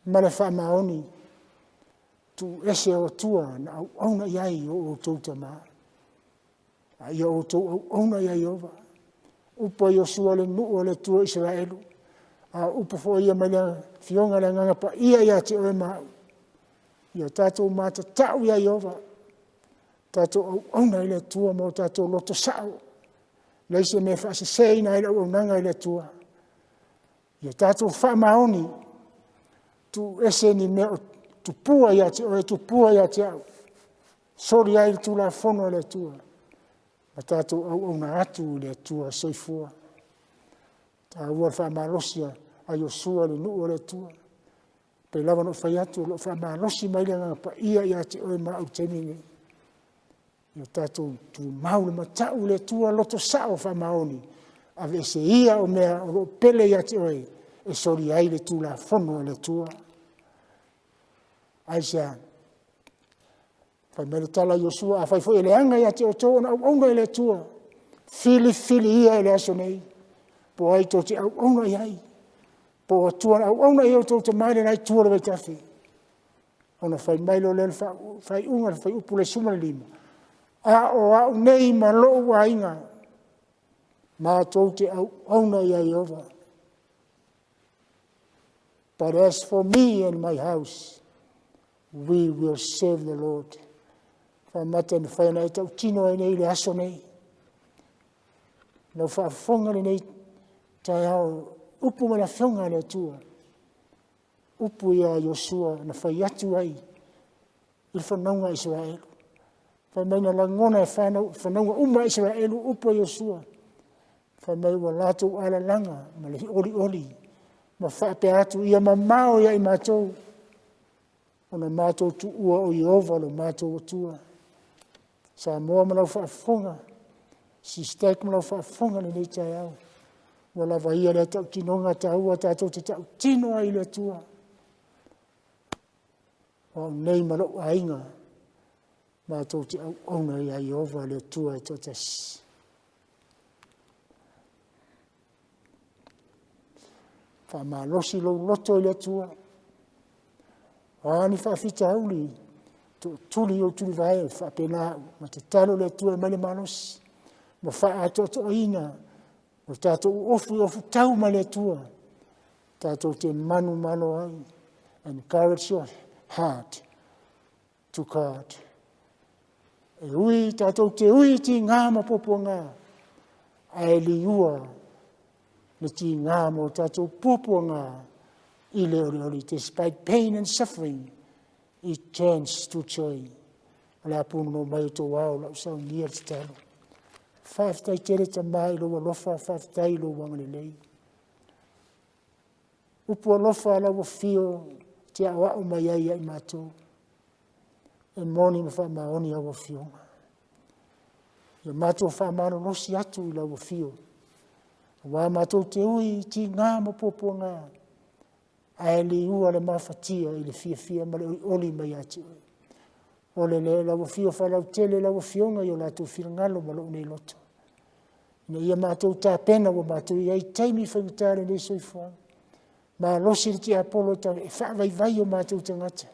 D: Ma le wha maoni. Tu ese o tua na auna iai o tau tama. Ia o tau auna iai ova. Upa i o sua le nuu o le tua Israelu. Upa fo ia mai le fionga le nganga pa ia te oe mau. Ia tātou mata tau iai ova. Tātou auna i le tua mo tātou loto sao. Leise me whaase seina i le aunanga i le tua. Ia tātou wha maoni. Tu ese ni mea tu pua ia te oe, tu pua ia te au. Sori ai tu la fono le tua. Ma tātou au na atu le tua soifua. Tā ua wha malosia ai o sua le nuu le tua. Pe lava no whai atu lo wha malosi mai le ngapa ia te oe ma au temine. Ia tātou tu maule ma tau le tua loto sao wha maoni. Ave se ia o mea o pele ia te oe. E sori ai le tu la fono le tua. Aisea, whai mele tala Iosua, a whai fo ele anga ia te o tō, na au le tua. Fili ia ele aso nei. Po ai tō te au iai. Po tua au na eu tau te mai na tua le tafi. Ona fai mai lo le fai unga fai upule suma lima. A nei ma lo wa inga. Ma tau te au na ia Jehova. But as for me and my house, we will serve the Lord. Fa mata na fai na tau tino ai nei le aso nei. No fa fonga nei tai au upu mana whionga le tua. Upu ia Yosua na whai atu ai. I whanaunga Israelu. Whai mai na langona whanaunga uma Israelu upu Yosua. Whai mai wa lātou ala langa ma le oli. Ma whape atu ia ma mao ia I mātou. Ona mātou tu ua o Jehova lo mātou o tua. Sa moa malau whaafonga. SISDAC malau whaafonga ni nei tai au. Wala vai le tau tinonga tau tātou te tau tino ai le tua. O nei malo ainga. Mātou te au auna I a Jehova le tua e totas. Wha mā losi lo loto I le tua. Ani whaafita hauli. Tuli o tuli vai e whaapena. Ma te talo le tua mele malos. Ma wha atoto ina. O tātou ofu tau ma le tua. Tātou te manu ai. Encourage your heart to God. E ui, tātou te ui ti ngā ma popo ngā. Ai li ua. Le ti ngā mo tātou popo ngā. I le ori. Despite pain and suffering, it turns to joy. La punu no mai to wao la Sauniga Tatalo. Faafeitai tere ta mai lo lofa faafeitai lo wangale lei. Upu lofa la wo fio te awa o mai ai I mātou. E moni ma wha maoni a wo fio. Ia mātou wha mano nosi atu I la wo fio. Wa mātou te ui ti ngā ma popo ngā. Ai li ua le mawhatia I le fia ma le oli mai atu. O le la wo fio whalau tele la wo fionga I o lātou whirangalo ma lo nei loto. Ina ia mātou tā pena wa mātou I ai taimi whaingutare nei soifua. Ma losi le ti apolo ta e whaavai o mātou tangata.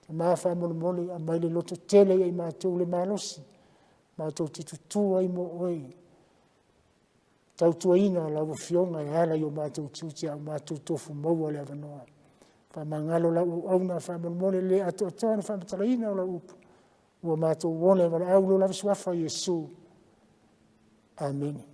D: Ta maa whaamole a mai le loto tele I mātou le maa losi. Mātou te tutua I mo oi. Tautauina la wo fionga e ala I o mātou tuti au mātou tofu maua le avanoa. Whamangalo la auna whamamole le ato atona whamatalaina o la upu. Ua mātou wone wala aulo la viswafa Yesu. Amen.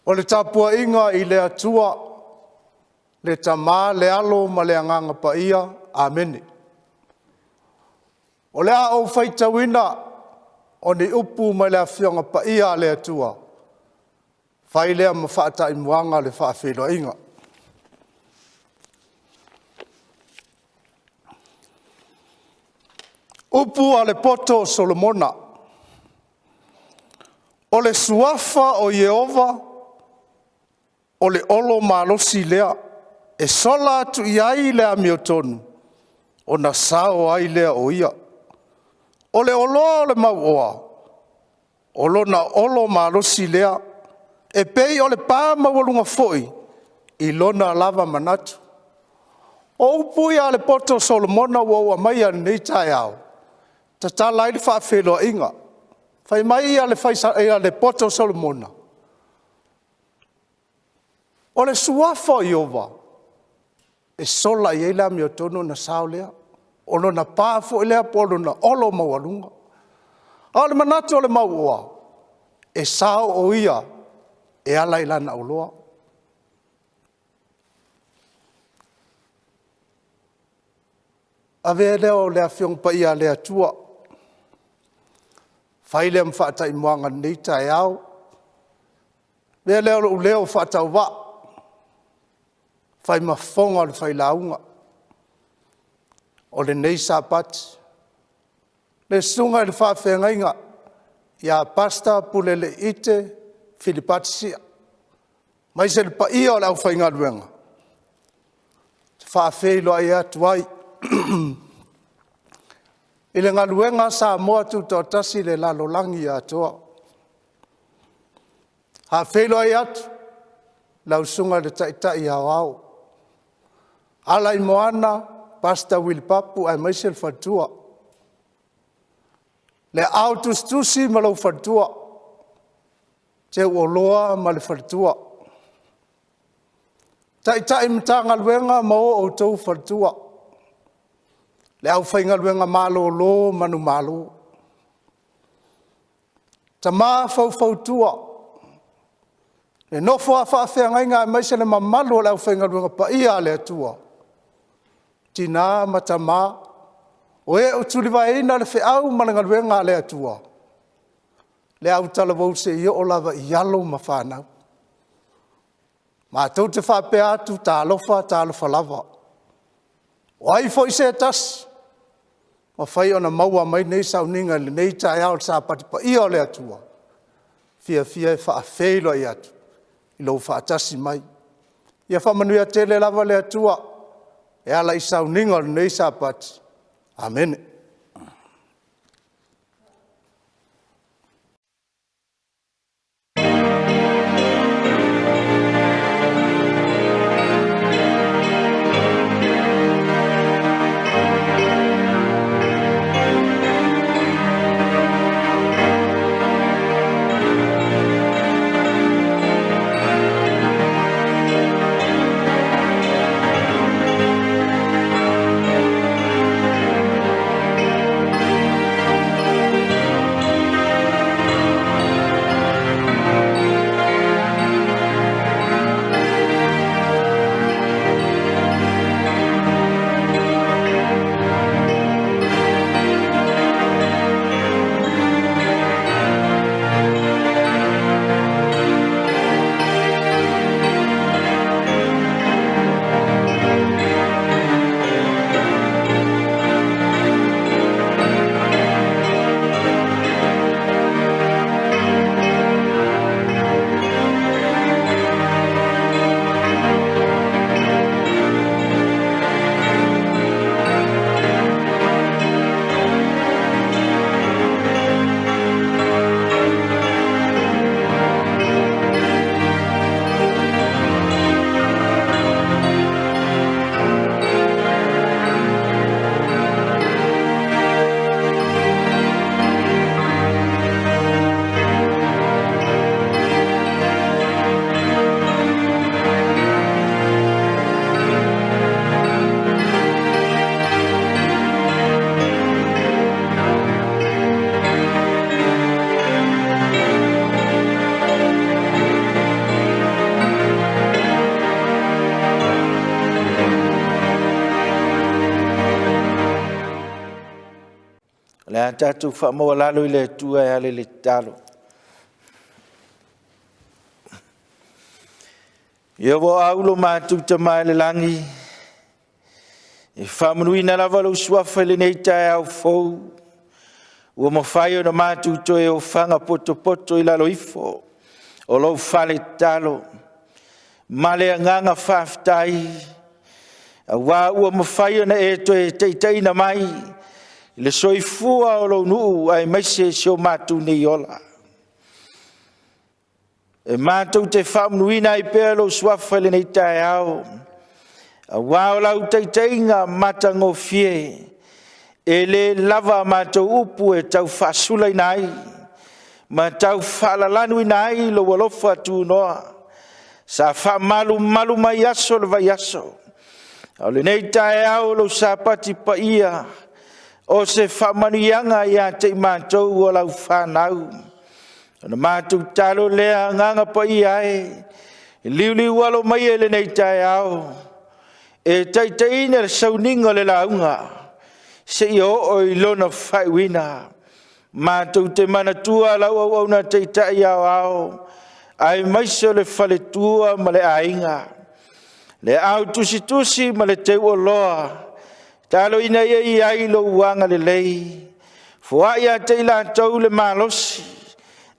E: O le tapua inga I le atua, le tamā, le alo, ma le anganga pa ia, amene. O le a o whaitawina, o ni upu ma le awhionga pa ia le atua. Whai lea ma whaata I muanga le Faafeiloaiga. Upu a le poto Solomona. O le suafa o Jehova, o le olo malosi lea, e sola atu I ai lea miotonu, o na sao ai lea o ia. O le olo le mauoa. Olo na olo marosi lea. E pei o le pā mawalunga foi. I lona lava manatu. O upui a le poto Solomona wa mai a nei tai au. Tatalo le Faafeiloaiga. Fai mai a le poto Solomona. O le suafa Iova. E sola i eila mi o tono na sao lea. O lona pā fo lea po lona olo mawalunga. A le manatu o le mauoa. E sao o ia. E ala ilana uloa. Ave leo le afiong pa ia le atua. Fai le mfata imuanga nei tai au. Le leo fata uwa. Fai mafonga le fai launga. O le nei Sapati. Le sunga le faafeiloaiga. Ia pasta Puleleiite Sia. Mai se le paia o le aufaigaluega. Faafeiloaiga atu ai. I le galuega sa moa tutoatasi le lalolagi atoa. Faafeiloaiga atu. Lausuga le Taitai ao. Ala i moana pasta Wilpapu ai mai se le fatua. Le autustusi ma lau fatua. Te uoloa ma le fatua. Taitai matagaluega ma o outou fatua. Le aufaigaluega malōlō manu malo. Tamā faufautua. Le nofo a faafeiagaiga mai se le mamalu o le aufaigaluega paia le atua. Tina ma tamā. O e o tulivaina le feau ma le galuega le atua. Le au talavou se ia o lava i alo ma whanau. Mātou te whapea atu tālofa lava. O ai fo i se tas. Ma whai ona maua mai nei Sauniga le nei tai au Sapati pa ia o le atua. Fia e Faafeiloai atu. I lou whaatasi mai. Ia whamanuia tele lava le atua. E ala i Sauniga le nei Sapati. Amen.
F: Le tatu wha lalo I le tua e ale le talo. Ia wo aulo mātu ta mai le langi. E whamanuina lava lau suafa le nei tae au fau. Ua mawhai o na mātu toe o whanga poto I lalo ifo. O lau whale talo. Male nganga whaftai. A wā ua mawhai o na e toe Taitai na mai. I le soifua o lo nuu ai maise sio mātou nei ola. E mātou te whaamnuina I pēr lo suafa le nei tae au. A wao lau taiteinga mata ngofie. E le lava mātou upu e tau whaasulai nai. Ma tau whaalalanu nai lo walofa tu noa. Sa whaamalu malu mai aso le vai aso. O le nei tae au lo sapati pa ia. O se whaamanuianga ia te mātou o lau whanau. Ona mātou talo lea nganga pa ia e. Liu alo mai e le nei tae au. E Taitaina le Sauniga le Lauga. Se I o I lona whaiwina. Mātou te manatua lau au au na Taitai au. Ai maiso le whaletua ma le ainga. Le au tusi ma le teu o loa. Talo ina I ai lo uanga le lei. Fua ia te ila tau le malosi.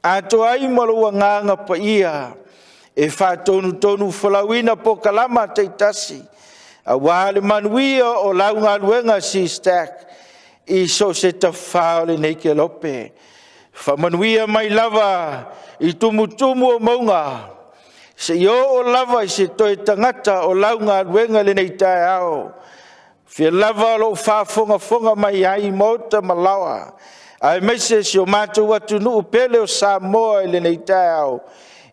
F: A to ai mo lo wanganga pa ia. E wha tonu whalawina po kalama teitasi. A wale manuia o Lauga SISDAC. I so se ta whao le nei ke lope. Wha manuia mai lava. I tumutumu o maunga. Se I o lava I se toe tangata o Lauga le nei tae ao. Fia lava lo whaafonga mai ai mota malawa. Ai meise si o mātou atu nuu pele o Samoa le nei tae ao.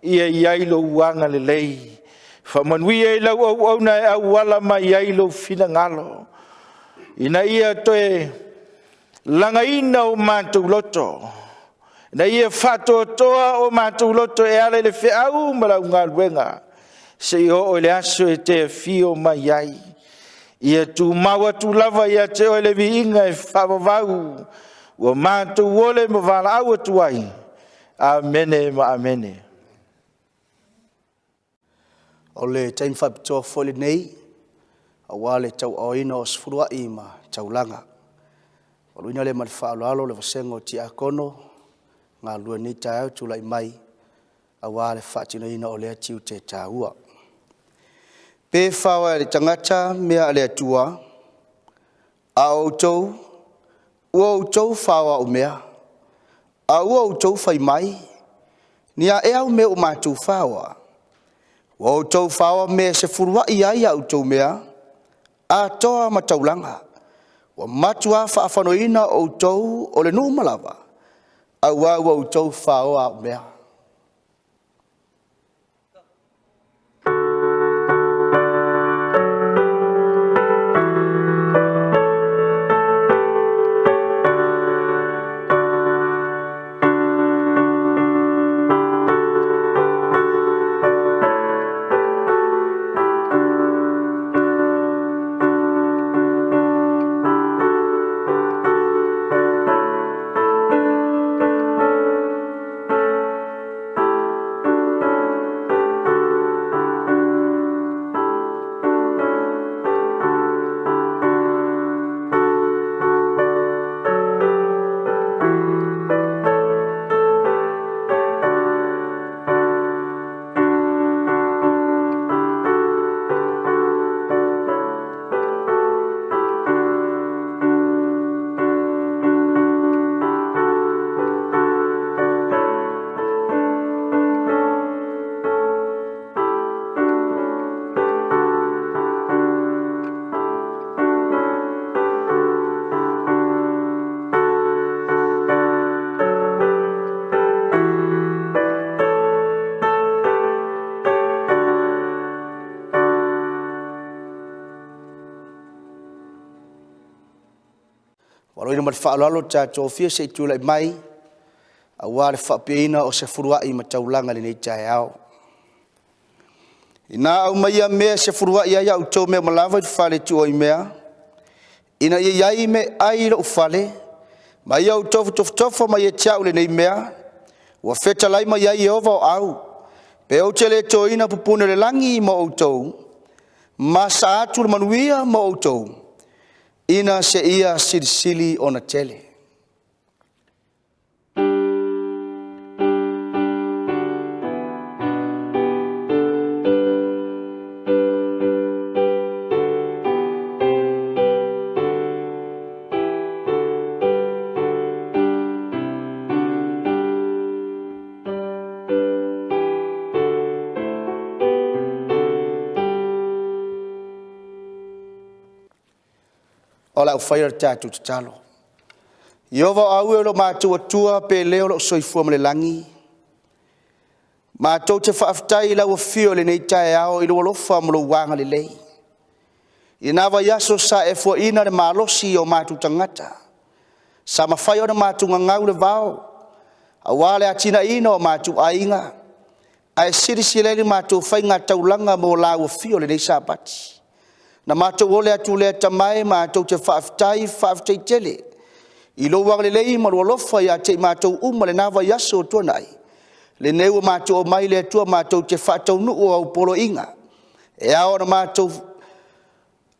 F: Ia iai lo uanga le lei. Whamanuia I lau au na e au wala mai ai lo fina ngalo. Ina ia toe langaina o mātou loto. Na ia whatoa o mātou loto e ale le whiau ma Lauga. Se I o le aso e te fio mai ai. Ia tu maua tu lava ia te o le viinga e whavavau. Ua mātou ole ma wala au atu ai. Amene ma amene.
E: O le taim Faapitoa fole nei, a wale Tauaina o Sfuruai ma Taulanga. O luina le mali whaaloalo le vasengo ti akono, ngā lua nei tae au tulai mai, a wale whaatinoina o lea tiu te tāua. Pē whawa le tangata mea le atua, a outou, ua outou whawa o mea, a ua outou whai mai, ni a ea o mea o mātou whawa. Wa outou whawa me se furuai ai a outou mea, a toa ma Taulanga. Wa matua whaafanoina outou o le nuu malava, a ua outou whaoa o mea. Waloina ma le whaalalo tātou fia se tūlai mai, a wā le whaapeina o se furuai ma Taulanga le nei tae ao. Ina au mai a mea se furuai ai au tau mea malawa I whale tu oi mea, ina iai me ai lo ufale, mai au tofu mai e tiau le nei mea, ua whetalai mai ai Jehova o au, pe au te le toina pupune le langi ma au tau, ma sa atu le manuia ma au tau, ina se ia silisili ona tele. la whaia tātou tatalo. Iova au e lo mātou atua pe leo lo soifua ma le langi. Mātou te whaafitai la wafio le nei tae ao i lo alofa ma lo wanga le lei. I nawa yaso sa e fua ina le malosi o mātou tangata. Sa mawhai o na mātou ngangau le vao. A wale atina ina o mātou ainga. Ai sirisi le mātou whai ngā taulanga mo la wafio le nei Sapati. Na mātou ole atu le tamai mātou te whaafitai tele. I lo wang le lei ma lo alofa ia te mātou uma le nawa yaso tuanai. Le neu mātou o mai le atua mātou te whaatau nuu au polo inga. E ao na mātou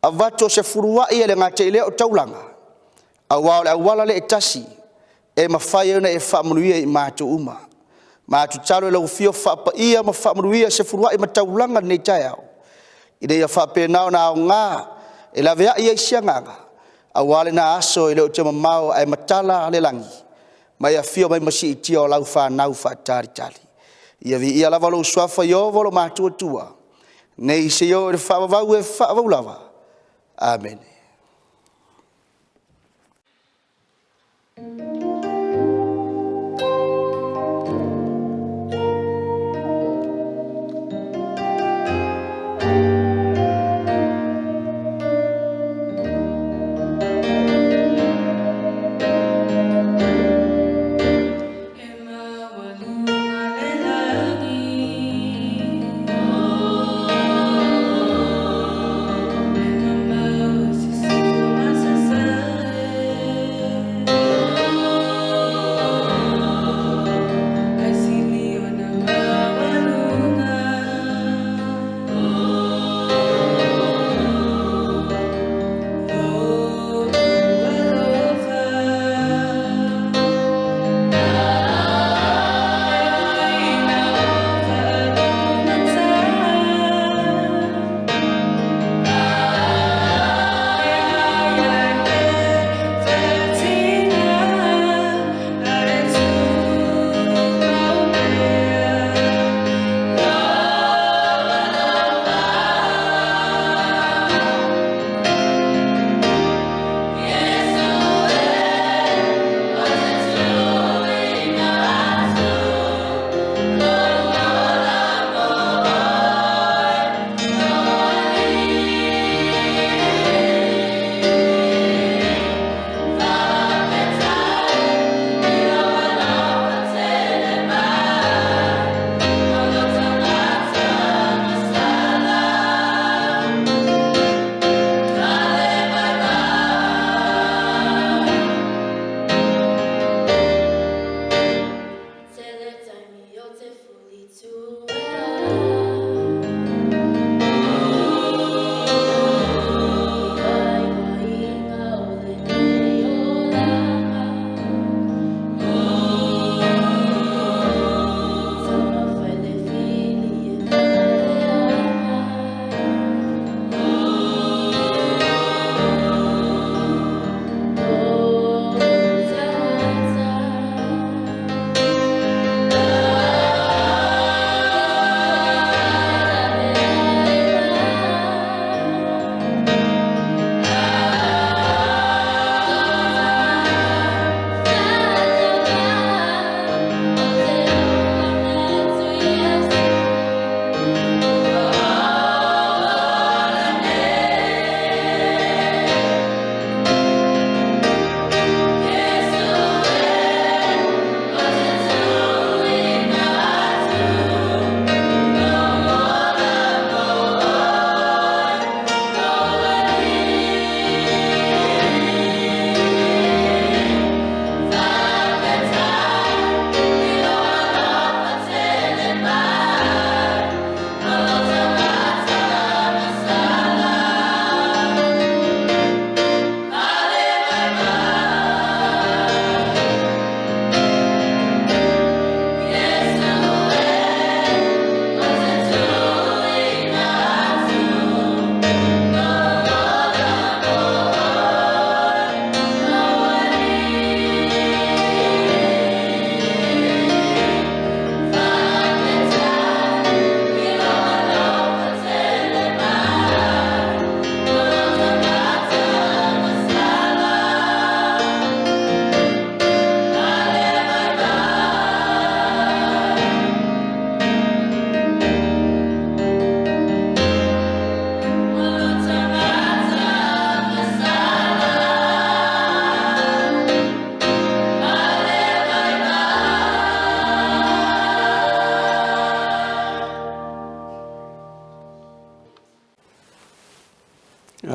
E: avato se furua ia le ngā te leo taulanga. A wala le etasi. E mawhai ana e whaamanuia i mātou uma. Mātou talo e lau fio whaapa ia ma whaamanuia se furua i ma taulanga nei tae au. I nei a whapenao na au ngā. E la vea ia i sianganga. A wale na aso i leo te mamao ai matala ale langi. Mai a fio mai masi i tia o lau whanau whaatari tali. Ia vi ia lava lo suafa i ovo lo mātua tua. Nei se yo e whaavavau e whaavaulawa. Amen.
G: Mama,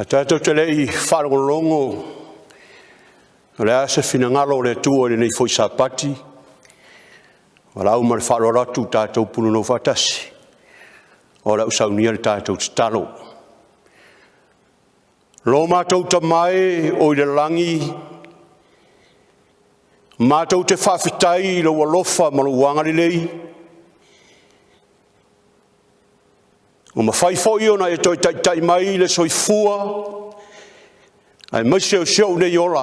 G: Tātou te lei wharongolongo, le ase finangalo le tua le nei foi Sapati, walau ma le wharoratu tātou punono whatasi, o la usaunia le tātou Tatalo. Lo mātou ta mai o i le langi, mātou te whawhitai lo walofa ma lo wangari lei, o ma whaifoi ona e toi taitai mai le soifua, ai maise o seo nei ola.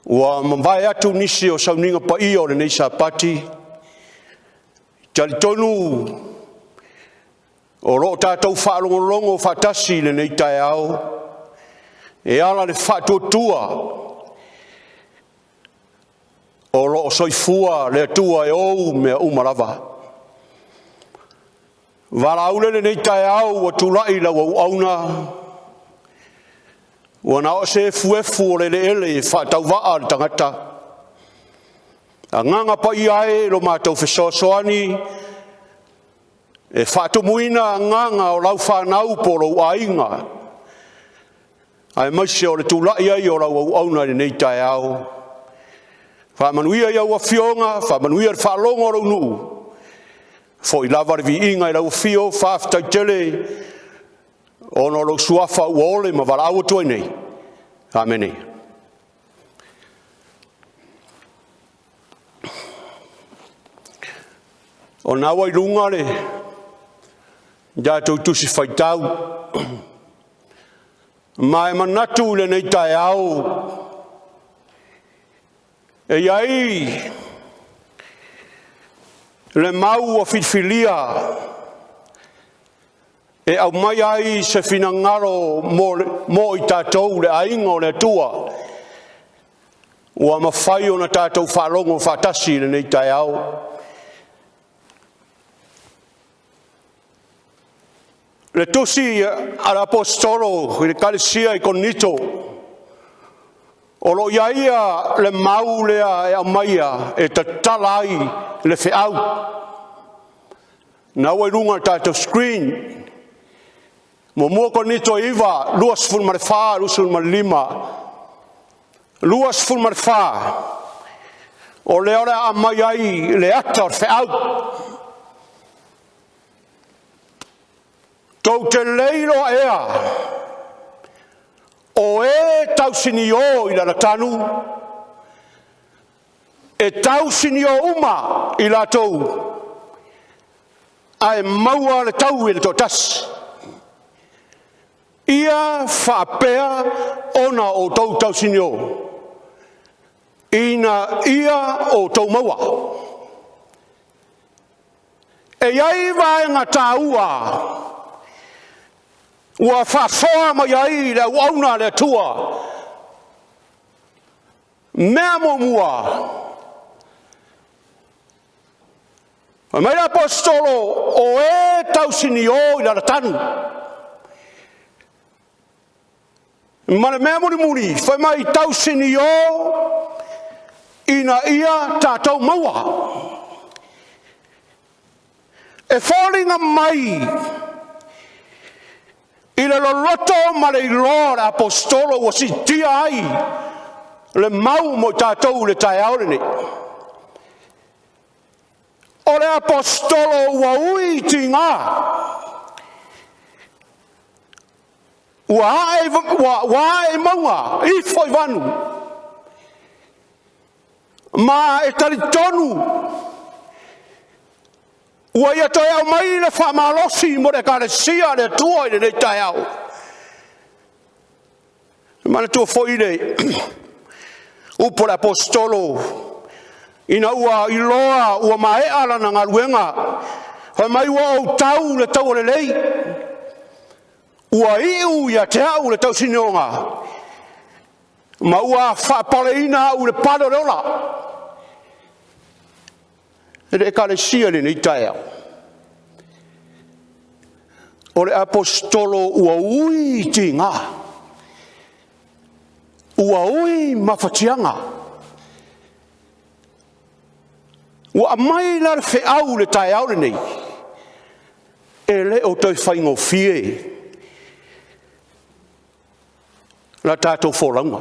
G: Ua mawai atu nisi o Sauniga pa i o le nei Sapati, tali tonu o lo tātou whaalongolongo whatasi le nei tai au, e ala le whatuatua, o lo soifua le atua e ou mea umarawa. Walaule le nei tai au wa tulai la wa auna wa na o se fuefu o le ele whatau waa le tangata a nganga pa i ae lo mātou whesoasoani e whatumuina nganga o lau whanau po lo ainga ai maise o le tulai ai o lau auna le nei tai au whamanuia iau a fionga whamanuia le whalongo rau nuu fo i lava vi inga i lau fio whaftai tele ono lo suafa uole ma wala awa toi nei. Amene. O nawa i lunga le datou tusi whaitau ma e manatu le nei tai au e iai le mau o filfilia e au mai ai se finangaro mo i tātou le ainga o le tua ua mawhai o na tātou whalongo whatasi le nei tai au le tusi al apostolo i le Ekalesia i konito o lo iaia le mau lea e au maia e ta talai le whiau. Na wai runga tātou screen. Mo mua konito iwa, luas ful mare wha, lusul mare lima. Luas ful mare wha. O le ora a mai ai le ata o whiau. Tau te leilo ea. O e tau sini o i la tanu, e tau sini o uma i la tau, a e maua le tau i le totas. Ia whapea ona o tau sini o, ina ia o tau maua. E iai vaenga taua, ua whafoa mai ai le wauna le tua. Mea mo mua. Mai le apostolo o e tau sini o i la tanu. Ma le mea muni, whai mai tau sini o ina ia tātou maua. E whalinga mai i le loloto ma le iloa apostolo wa si tia ai le mau mo tātou le tai aurene. O le apostolo wa ui tinga. Wa e maua, i foi vanu. Ma e talitonu. Ua ia toi au mai le whamalosi mo le Ekalesia le tua i le tai au. Mana tua foi le upo le apostolo ina ua iloa ua mae ala na ngaluenga. Hoi mai ua au tau le tau le lei. Ua iu ia te au le tau sinionga. Ma ua whapaleina au le palo leola. E le Ekalesia le nei tai au. O le apostolo ua ui tinga. Ua ui mawhatianga. Ua mai la le whiau le tai au le nei. E le o toi whaingo fie. la tātou wholaunga.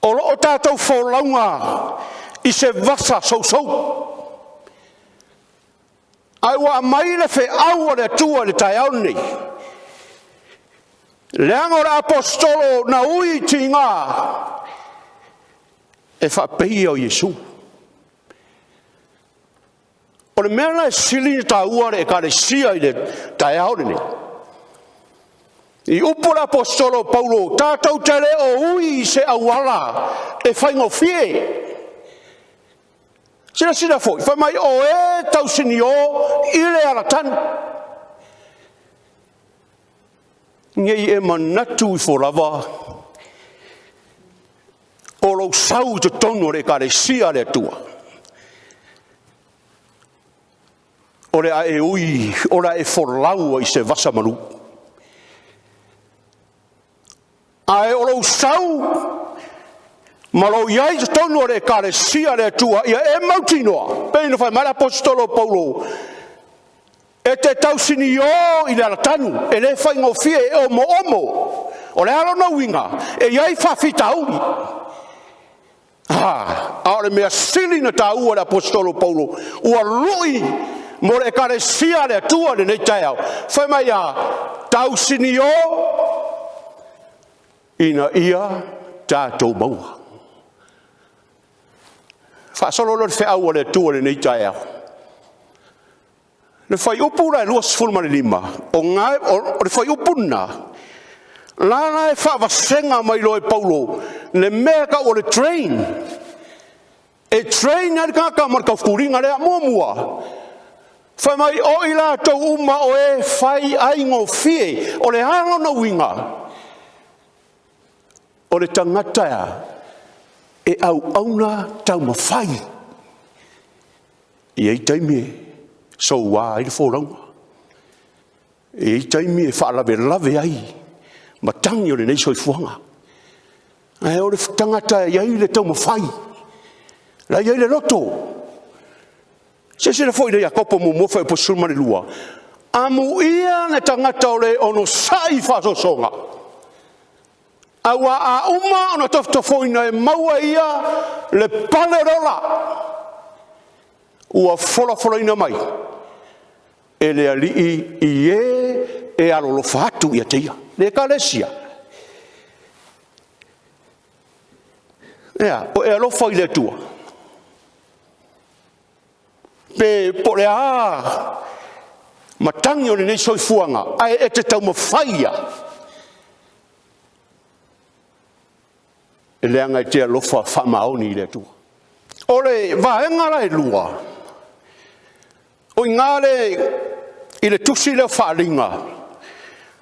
G: O tātou wholaunga I se vasa sau. Ai wa mai le fe au le tua le tai au nei. Le angora apostolo na ui tinga e fa pei o Yesu. O le mea sili ta ua le Ekalesia I le tai au nei. I upo l'apostolo Paulo tātou tele o ui se awala e whaingo fie. Sina foi, fa mai o e tau sini o I le ala tanu. Ngai e manatu I forava. O lo sau te tono le Ekalesia le tua. O le a e ui, o la e forlau I se vasa manu. Ai o lo sau malo iai te tono le Ekalesia le tua ia e mautinoa. Pena fai mai apostolo Paulo. E te tausini o I le alatanu. E le fai ngofie e omo. O le alo na winga. E iai faafitauli. A le mea sili na taua le apostolo Paulo. Ua lui mo le Ekalesia le tua le nei taiau. Fai mai a tausini o ina ia tātou maua. Whaasolo le whea ua le tua le nei tai au. Le whai upu rai luas fulmane lima. O ngai, o le whai upu na. Lana e whaavasenga mai loe Paulo. Le mea ka o le train. E train ari kaka marka kuringa lea muamua. Whai mai o ila tau uma o e whai aingo fie. O le halo na winga. O le tangata e au auna tau mawhai. I ei taimi so wā I le whōraunga. I ei taimi e whaalawe ai. Ma tangi o le nei soi fuanga. Ai o le tangata e ai le tau mawhai. La i ai le loto. Se le fwoi le akopo mo mofa e po sulmane lua. Amu ia ne tangata o le ono sai whasosonga. Awa a uma ona toftofoina e maua ia le pale rola. Ua fola mai. E le alii I e alolofa atu ia teia. Le Ekalesia. Ea, o e alofa I le tua. Pe po le matangi o le nei soifuanga. Ai e te tau mawhaia. E leanga I te alofa whamaoni I le tua. O le vaenga rai lua. O ngare I le tusi leo wharinga.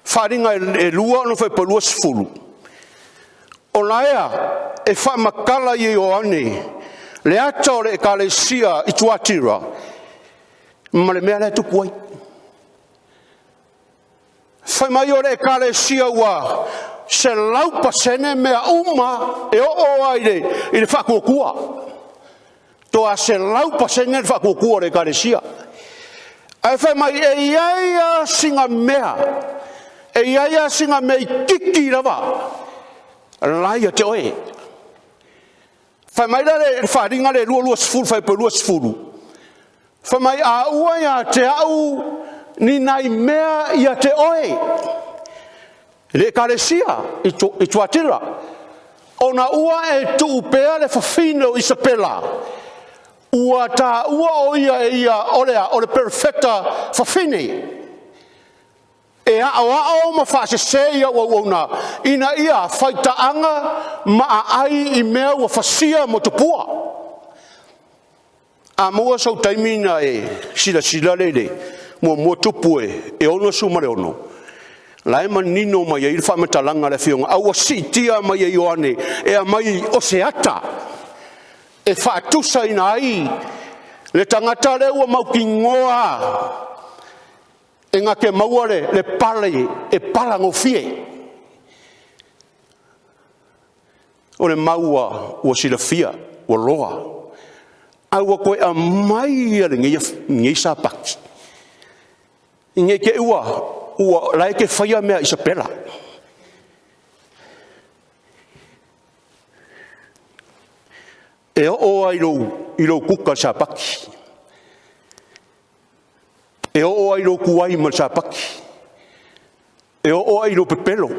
G: Wharinga e lua no whai palua sifuru. O laea e whamakala I o ane. Le ata o le Ekalesia I tuatira. Ma le mea le tupu ai. Whai mai o le Ekalesia ua. Se laupa sene mea uma e o aile I le whakokua. Toa se laupa sene le whakokua le Ekalesia. Ai whai mai e iaia singa mea. E iaia singa mea I kiki rawa. Laia te oe. Whai mai le wharinga le lua sifuru whai pe lua sifuru. Whai mai a ua ia te au ni nai mea ia te oe. Le Ekalesia I tuatira. Ona ua e tuupea le whawhino I sapela. Ua ta ua o ia e ia olea o le perfecta whawhine. E a ma whaasese ia ua uauna. Ina ia whaitaanga maa ai I mea ua whasia mo tupua. A mua sau taimina e sila lele. Mua tupu e ono sumare ono. La ema nino mai I whametalanga le whionga. Aua sitia mai I oane. E a mai o se ata. E whaatusa ina ai. Le tangata le ua mau ki ngoa. E ngā ke mauare le pale e palango fie. O le maua ua sila fia. Ua loa. Aua koe a mai ale ngai Sapati. Ngai ke ua lai ke whaia mea I sapela. e o ai lo kuka Sapati. E o ai lo kuai ma Sapati. E o ai lo Petelo.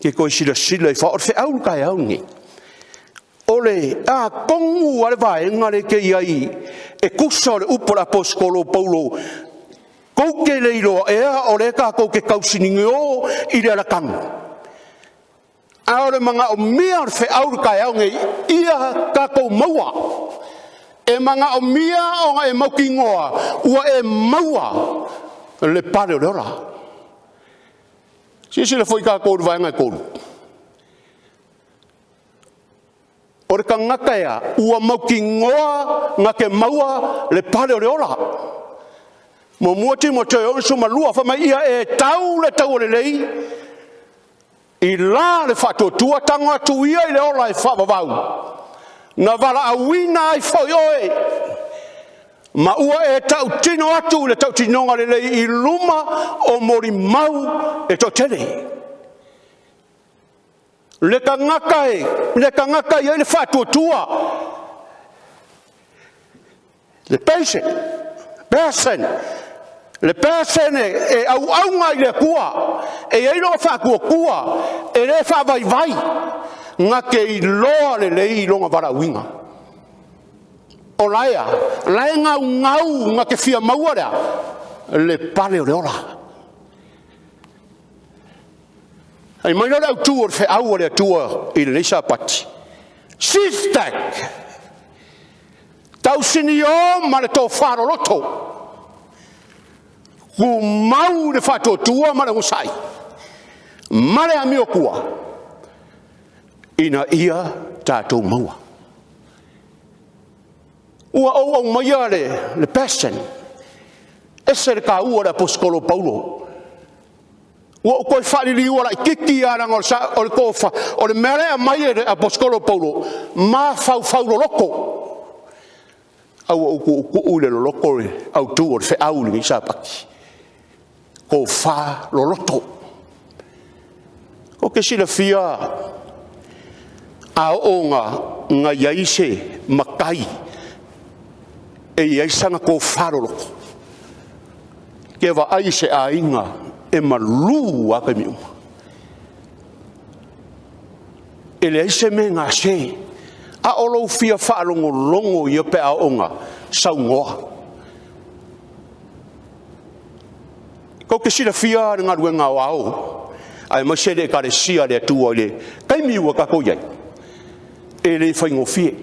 G: Ke ko sila i fa or fe au kai au ni. Ole a kongu ale vai ngare ke ai e kusa le upora apostolo Paulo ko ke le ilo e a ole ka ko ke kausiningo i le rakang. A ole manga o mia fe au kai au ngi ia ka ko maua. E manga o mia o e maukingoa ua e maua le pare o ora. Si le foi ka ko vai ngai ko. Ore ka ngaka ea, ua maukingoa ngake maua le pare o ora. Mo muati mo te o so malua fa mai ia e tau le lei. I la le fato tua tango atu ia i le ora e fa vavau. Na vala awina ai foi oe. Ma ua e tau tino atu le tau tinonga le lei i luma o mori mau e to tele. Le kangaka ia le fatua tua. Le Pese, le Pese e au ngai le kua. E ei no fakua kua, e le fa vai. Ngake i loa le lei longa varawinga. O laia ngau ngake fia mauara le pale o le ora. Ai mai no tu or fe au le tua i le Sapati. SISDAC. Tau sinio ma le to faro loto. Ku mau le fato tua ma le usai. Ma le amio kua. Ina ia tatou maua. Ua au mai le person. Ese le ka ua le apostolo Paulo. O ko fali li ora kiki ara ngol sa o kofa o le mere mai e apostolo Paulo ma fau loko au ku le loko au tu o fe au ni Sapati ko fa lo loto o ke sila fia a onga nga yaise makai e yaisa ko fa lo loko ke va aise a inga e malu a ka miu. Ele aise me ngā se, a olo fia whaalongo i pe a onga, saungoa. Ko ke sira fia ngā ruenga o au, ai masere Ekalesia le atua le, kai miu a kako iai, e le whaingo fie.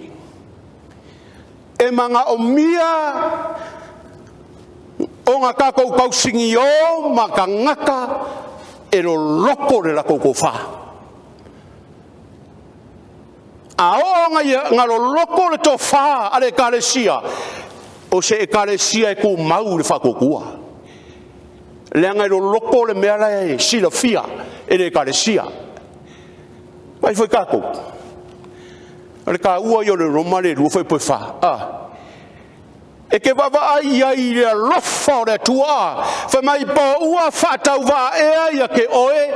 G: E manga o mia, o ngā kākou kausingi o ma ka ngaka e ro loko le la koko wha. A o ngā ro loko le to wha ale Ekalesia o se Ekalesia e ku mau le whakokua. Le ngai ro loko le mea e sila fia e le Ekalesia. Mai foi kākou. Ale ka ua i o le Roma le rua foi poe wha. E ke wawa ai le lofa o le tua. Fa mai pa ua whatau wa ea ia ke oe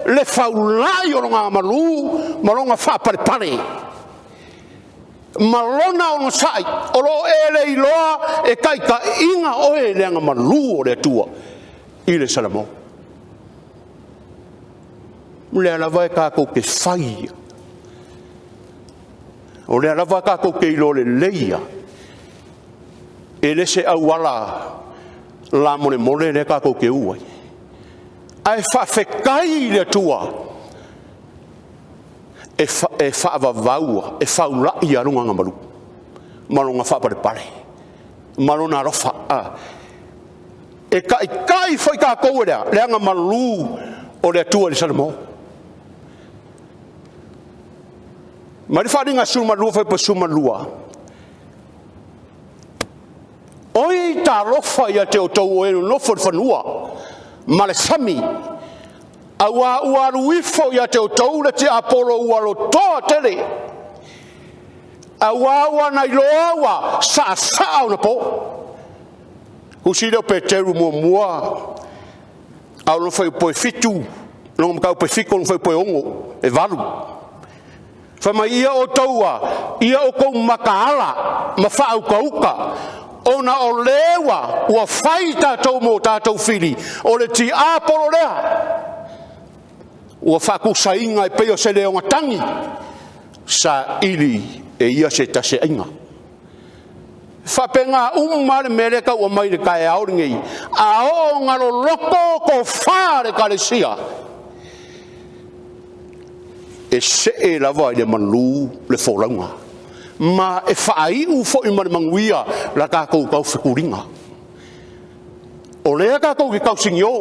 G: le faulai o ngā malu, malonga whapare. Malona o sai, o lo e le iloa e kai ka inga oe le anga malu o le tua. I le salamo. Le alava e kako ke whai. O le alava kako ke ilo le leia. E le se au ala la mole le kako ke uai. Ai whawhekai le tua. E whaavavaua, e whaulai arunga ngā maru. Malonga whapare. Malona rofa. E kai whai kako ea, le anga malu o le tua le salamo. Mari wharinga sumalua whai pa sumalua. Oi ta rofa ia te o tau e no for fanua. Ma le sami. Awa uaruifo ia te o tau le te apolo uaro toa tele. Awa na iloawa sa ona po. Usida Petelo mua. Au no foi poe fitu. Non kau pe fiko no foi poe ongo. E valu. Whamai ia o taua, ia o kou makaala, ma whaau kauka, ona o lewa, ua whai tātou mō tātou whiri, o le ti āporo rea. Ua whaku sainga e peo se leonga tangi, sa ili e ia se tase ainga. Whapenga umare mereka ua mai le kai aoringei, a o ngaro loko ko whare Ekalesia. E se e lava i le manu le whoraunga. Ma e whaai u fo i mare manguia la kākou kau whikuringa. O lea kākou ki kau singio,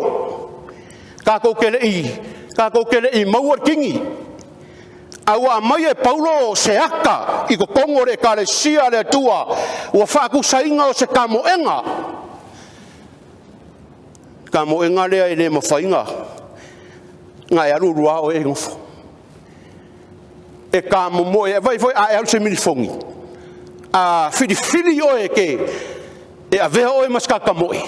G: kākou kele i mauar kingi. Awa mai e Paulo se aka i ko kongo le Ekalesia le tua ua whaaku sainga o se kamoenga. Kamoenga lea i le mawhainga. Ngai arurua o e ngofo. E ka momo e vai a e se minifongi a fili o e ke e a vea o e maskaka moi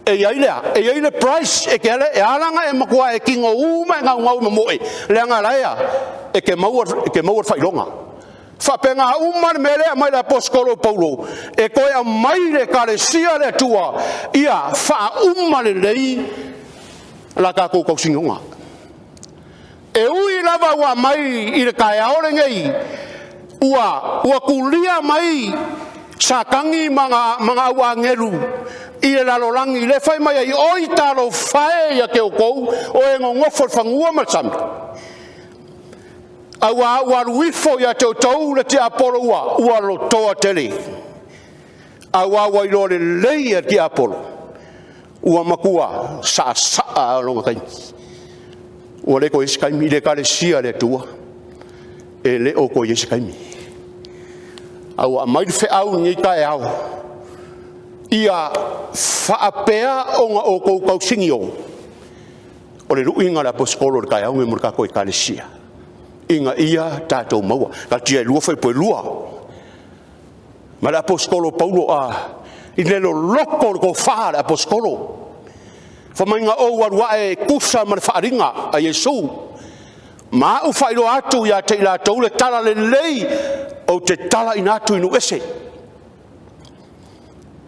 G: e ia price e ke ale e alanga e makua e kingo uma nga ngau mo e le nga laia e ke mau failonga fa penga uma mele mai la apostolo Paulo e ko e mai le Ekalesia le tua ia fa uma le lei la ka ko singonga. E ui lava ua mai i le kai aore ngei, ua kulia mai sa kangi mga ua ngeru i le lalolangi, le fai mai ai oi talo fae ia ke o kou, o e ngongofo whangua malsami. A ua ruifo ia te o tau le te apolo ua lotoa tele. A ua i lore leia te apolo, ua makua sa longa kaini. O le ko iskaimi le Ekalesia le tua e le o ko iskaimi au a mai fe au ni ka au ia faapea o ko ko singio o le ruinga la apostolo ka au me murka ko Ekalesia inga ia tatou maua ka tia lua foi po lua ma la apostolo Paulo i le loko ko fa la apostolo Whamainga o warua e kusa ma whaaringa a Yesu. Ma u whailo atu ia te ila tau le tala le lei o te tala ina atu inu ese.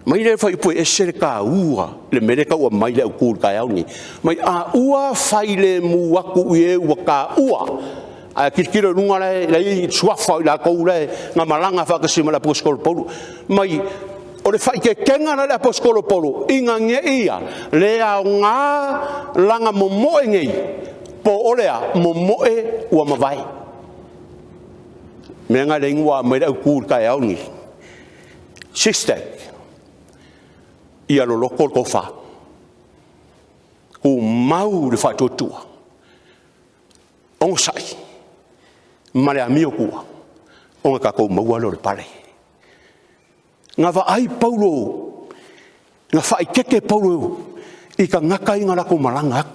G: Mai le whaipu ese le ka ua le mereka ua mai le au kūr kai auni. Mai a ua whaile mu waku i e ua ka ua. A kirikira runga le i suafa i la kou le ngā malanga whakasima la apostolo Paulo. Mai o le whai ke kenga na le apostolo Paulo inga nge ia le au ngā langa momoe ngei po olea momoe ua mawai mea ngā le ingua mai au kūr kai au ni SISDAC ia lo loko ko wha ku mau le whai totua ongo sai ma le amio kua onga kako maua lo le pare nga va ai Paulo nga fai keke Paulo i ka ngaka inga la ko malanga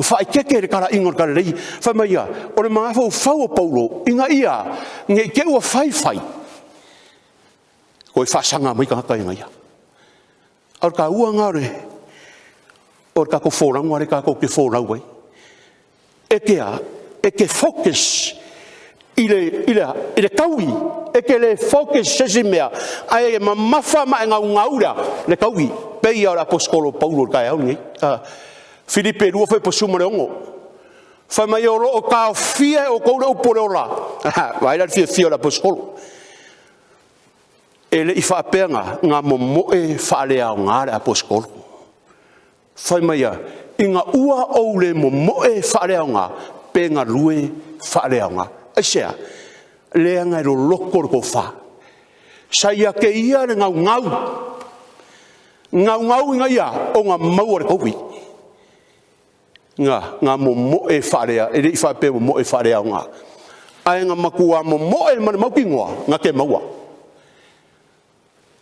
G: fai keke le kala inga ka lei fa mai ia o le mga fau Paulo inga ia nge ke ua fai ko fa sanga mai ka ngaka inga ia ar ka ua ngare or ka ko fora ngare ka ko ke fora wai e ke focus ile kaui e ke le focus sesimea ai mamafa ma ngaura le kaui pe ia la apostolo Paulo ka au ni Filipe ru foi posuma ongo fa mai o ka fia o ko le uporola vai la fia la apostolo ele i fa penga nga momo e fa le au nga apostolo fa mai inga ua o le momo e fa le au nga penga lue fa le au nga Asia, le anga ro loko ko fa. Saia ke ia le ngau inga ia o nga mau ko wi. Nga mo e farea, e fa pe mo e farea nga. Ai nga makua mo e man mau kingoa, nga ke maua.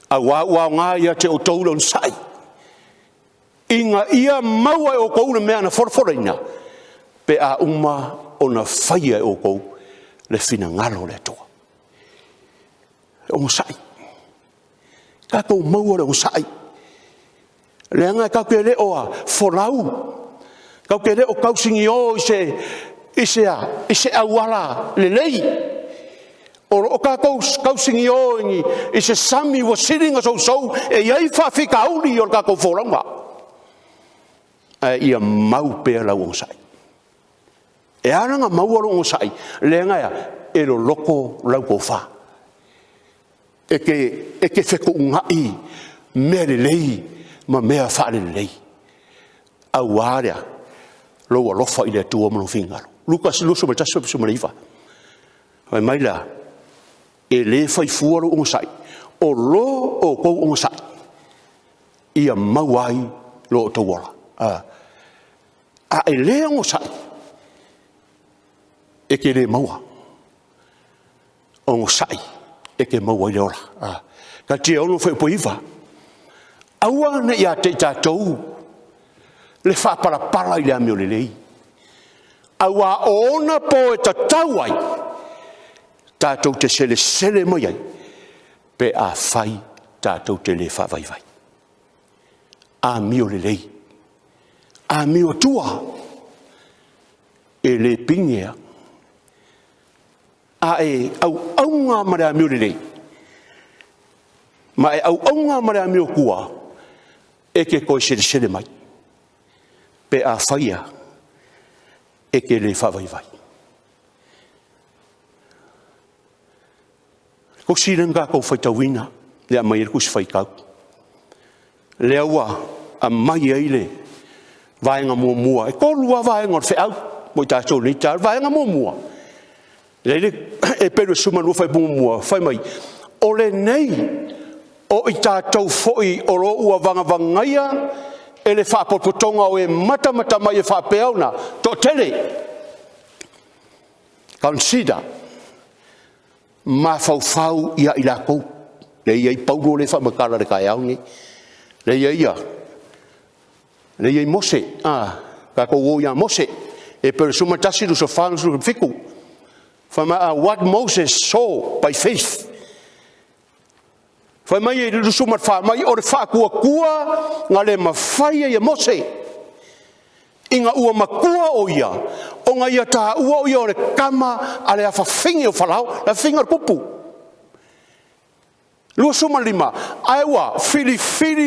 G: A wa nga ia te o toulon sai. Inga ia mau o ko le mea na forforina. Pe a uma ona faia o ko le fina ngalo le toa. O sai. Ka ko mau o sai. Le anga ka ke le o folau. Ka ke le o kausingi o se ise awala le lei. O ka kausingi o ingi, ise sami wa siringa sau, e iai whawhikauli o ka kou whoranga. Ia mau pēr lau o sai. E aranga mau o sai, le ngaia, e lo loko lau kou wha. E ke wheko ungai, mea le lei, ma mea wha le lei. Au area, lo alofa i le tua mano fingaro. Lukas luso me tasu pisu mariva. Vai mai la, e le fai fuaro o sai. O lo o kou o sai. Ia mauai lo o tawara. A e le o sai. E ke le maua. O sai. E ke mauai le ora. Ka tia ono fai poiva. Aua na ia te tātou. Le whapara i le amio le lei. Aua ona po e tatau ai. Tātou te sele mai ai. Pe a whai tātou te le whawaiwai. A mio le lei. A mio tua. E le pingea. A e au aunga mare a mio le lei. Ma e au aunga mare a mio kua. E ke koe sele mai. Pe a whaia. E ke le whawaiwai. Ko siranga ko whaitawina, le a mai e kusi whaikau. Le aua, a mai eile, vaenga mua. E korua vaenga o whiau, mo i tātou ni tār, vaenga mua. Le e peru sumanua whai mua, whai mai. O le nei, o i tātou foi o ro ua vangavangaia, e le whapotonga o e mata mai e whapeauna, to tele. Consider, ma fau ia i lako. Le iei paulo le whamakara le kai aungi. Le iei mose, ka ko o ia mose, e per sumatasi lu so whanu su fiku. What Moses saw by faith. Whai mai e lu sumat wha mai o le wha kua ngā le mawhai e mose. Inga ua makua o ia. O ngā ia tā ua o ia o le kama a le a whawhingi o Farao. Le whingar pupu. Lua suma lima. Aiwa, fili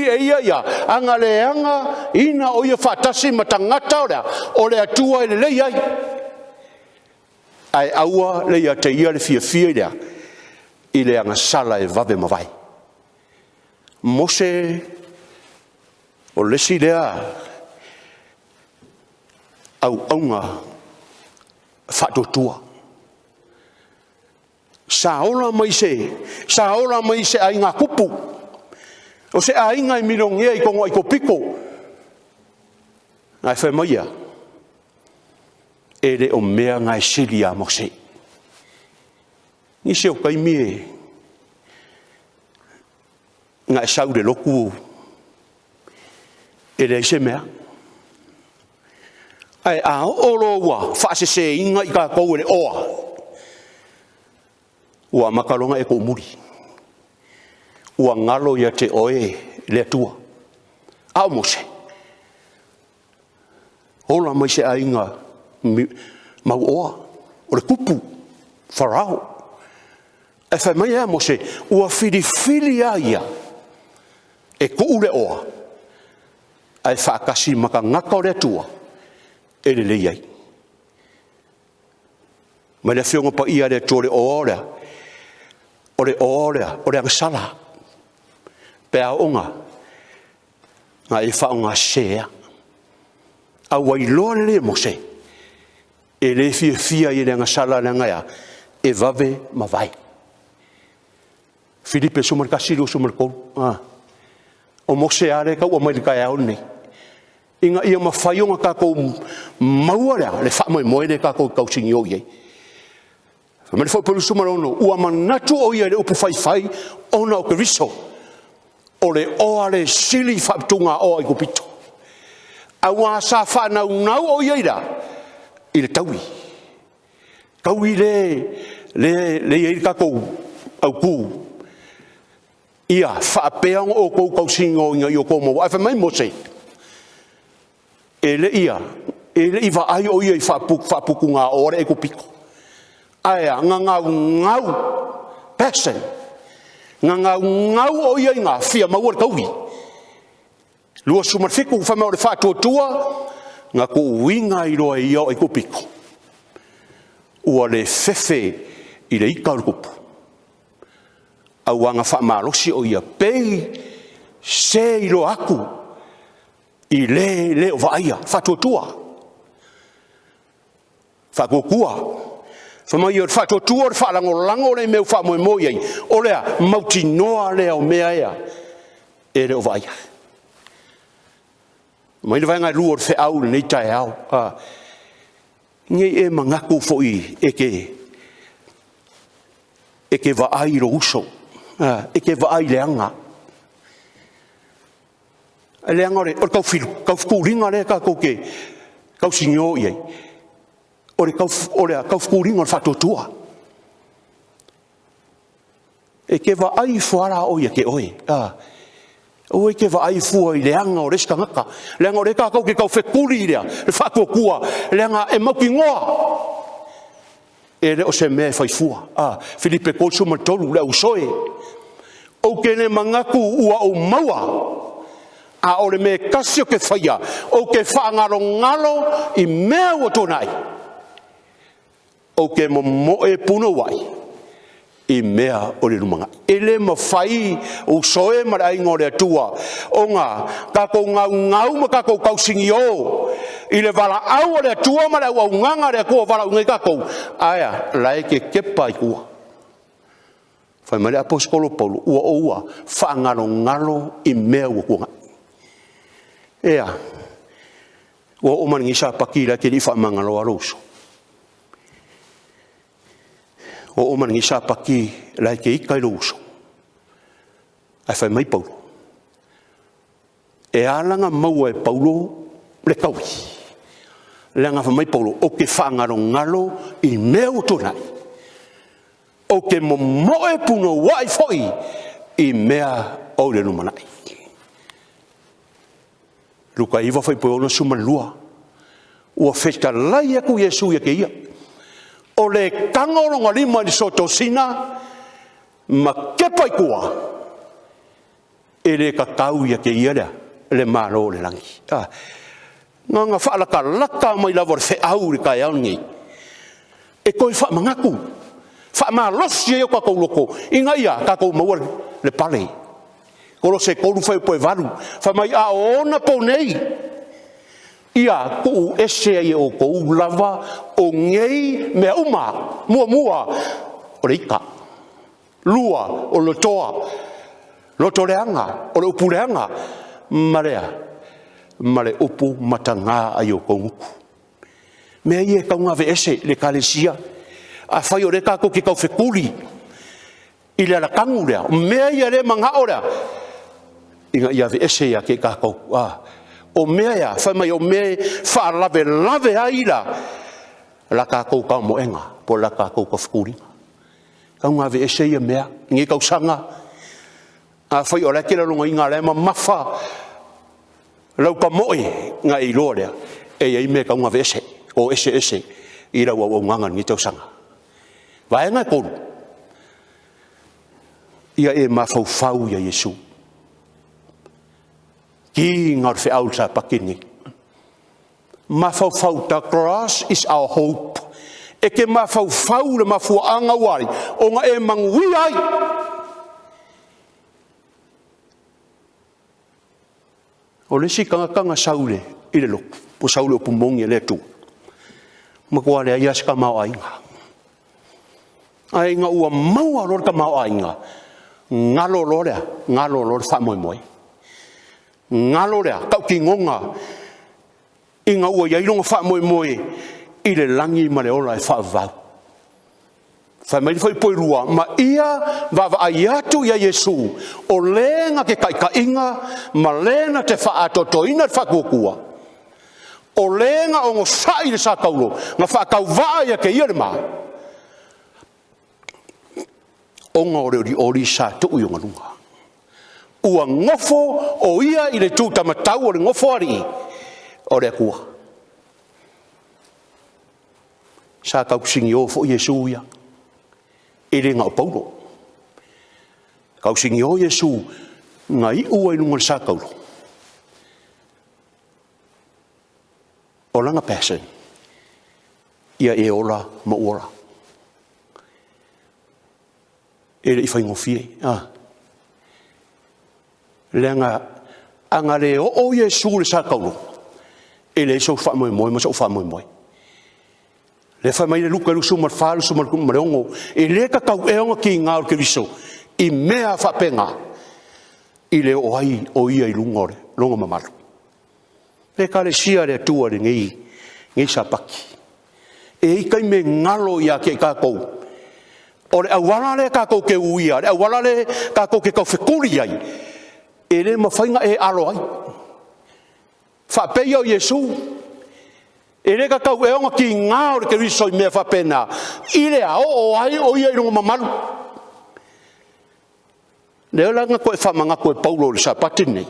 G: e ia. Anga le anga ina o ia whatasi matangata o lea. O le atua e le lei ai. Ai aua le ia te ia le fia lea. I le anga sala e vave mawai. Mose o lesi lea au aunga whatotua. Sa ora mai se ai ngā kupu. O se ai ngai milongea i kongo i ko piko. Ngai whai maia. E le o mea ngai sili a Mose. Ni se o kai mie. Ngai sau de loku. E le se mea. Ai a oro ua. Whaase se inga i ka kou e le oa. Ua makalonga e ko muri. Ua ngalo ia te oe le tua. Ao Mose. Ola mai se ainga mau oa. O le kupu. Farao. E whai mai ea Mose. Ua fili a ia. E ko ule oa. Ai whaakasi maka ngaka o le tua. E le lei ai. Mai le whionga pa ia le tō le oolea. O le oolea. O le angasala. Pea onga. Nga e whaonga sea. A wailoa le Mose. E le fia i le angasala le ngaia. E vave mawai. Filipe sumar kasiro sumar kou. O Mose are ka ua mai le kai aone. Inga ia mawhaionga ka kou maua lea. Le wha moe le ka kou kausingi o iei. Mane fo polu sumarono. Ua manatu o ia le upu whai. Ona o Keriso. O le oa le sili whaptunga o i kupito. Awa sa whanau nau o ieira. I le taui. Kaui le iei ka kou au kū. Ia, whaapeang o kou kausingo inga i o kou maua. Ai whamai Mose. E le ia, le iwa ai o ia i whapuku ngā ore e kupiko. Aia, ngau, passion. Ngau o ia i ngā whia maua kauhi. Lua sumarfiku whamau le whātua ngā ko uinga i roa i au e kupiko. Ua le fefe i le ika o kupu. Au anga whamalosi o ia pei se i lo aku i le o vaia whātua. Whakokua. Whamai o whātua o whalango le meu whamoe iei. O lea mauti noa lea o mea ea. E le o vaia. Mai le vaenga lua o whiau le nei tae au. Ngai e mangaku foi eke vaai ro uso. Eke vaai leanga. Leanga ore, o kau fukuringa le ka koke. Kau sinyo iei. Ore kau fukuringa o whatotua. Eke vaai fuara o ia ke oe. O eke vaai fua i leanga o reska ngaka. Leanga ore ka koke kau whekuri rea. Le whakokua. Leanga e mauki ngoa. E le o se mea whai fua. Filipe Kolso Matolu le usoe. O kene mangaku ua o maua. A ore me kasio ke whaia. O ke whaangaro ngalo i mea o tonai. O ke mo e puno wai. I mea o le lumanga. Ele ma whai o soe mara ingo le atua. O ngā, kako ngau ma kako kausingi o. I le wala au o le atua mara ua unganga le kua wala ungai kako. Aia, lai ke kepa i kua. Whai mare aposkolo Paulo, ua o ua, whaangaro ngalo i mea ua kuanga. Ea, ua o maningi sa pakira ke li whaamangalo aroso. O maningi sa paki lai ke ika i roso. Ai whai mai Paulo. E alanga maua e Paulo le kaui. Leanga whai mai Paulo, o ke whaangaro ngalo i mea o tonai. O ke momoe puno wai foi i mea o le numanai. Luka iwa whai poe ona sumalua. Ua wheta lai aku Yesu ia ke ia. O le kangoronga lima ni soto sina, ma kepai kua. E le kakau ia ke ia lea, le maro le langi. Nga whaalaka laka mai lawar whiau le kai aungi. E koe wha mangaku. Wha maa losi e o kakou loko. Inga ia kakou maua le pale. Koro se koru whai poe varu. Wha mai a ona po nei. Ia ku ese ai o kou lava o ngei mea uma. Mua. O le ika. Lua o lotoa. Lotoreanga. O le upureanga. Mare upu matanga ai o konguku. Mea ie kaunga ve ese le Ekalesia. A whai o reka ko ki kau whekuri. I le ala kangu rea. Mea ia le manga ora. Inga ia ve ese ia ke kakau. O mea ia. Whai mai o mea wha lave aira. La kakau kau moenga. Po la kakau ka whekuri. Kaunga ve ese ia mea. Nge kau sanga. A whai o reke la runga inga lema mafa. Lau pa moe nga i loa rea. E ia i mea kaunga ve ese. O ese. I rau au ngangan ngi tau sanga. Vaenga koru. Ia e mawhau ia Yesu. Ki ngar whiau sa pakini. Mawhau, the cross is our hope. E ke mawhau le mafuanga wari. O nga e mangui ai. O le si kanga saule. I le loku. Po saule o pumongi le tu. Makua le ia ska mau ainga. Ainga ua maua lor ka mau ainga. Ngalo lorea, ngalo lor wha moi. Ngalo rea, kau ki ngonga. Inga ua iaironga wha moi. I le langi ma le ola e wha vau. Whai mai whai poirua, ma ia vava aiatu ia Yesu. O lenga ke kai inga, ma lena te wha atotoina wha kukua. O lenga o ngosai le sa kaulo, nga wha kau vaa ia ke ia le maa. O ngā ori sa tuu i o nganunga. Ua ngofo o ia i le tū tamatau o le ngofo ari. O le kua. Sa kau singi o fo Yesu ia. Ele ngau Paulo. Kau singi o Yesu ngai ua inunga sa kau. Ola nga Pese. Ia e ola ma ora. Ele i whai ngofie. Lenga angare o Yesu le sa kau. Ele so fa moi ma so fa moi. Le fa mai le luka lu sumar falu sumar kum marongo e le ka kau e onga ki ngau ke riso I mea fa penga I le o ai o ia I lungore longa mamalu le Ekalesia le tua le ngi sapaki e I kai me ngalo ia ke ka kou o le awala le ka kou ke uia le awala le ka kou ke kau fekuri ai e le mawhainga e alo ai fa pe o Yesu e le ka kau e onga ki ngao le ke riso I mea whapena. I le o ai o ia I runga mamalu. Le o langa koe whamanga koe Paulo le Sapati nei.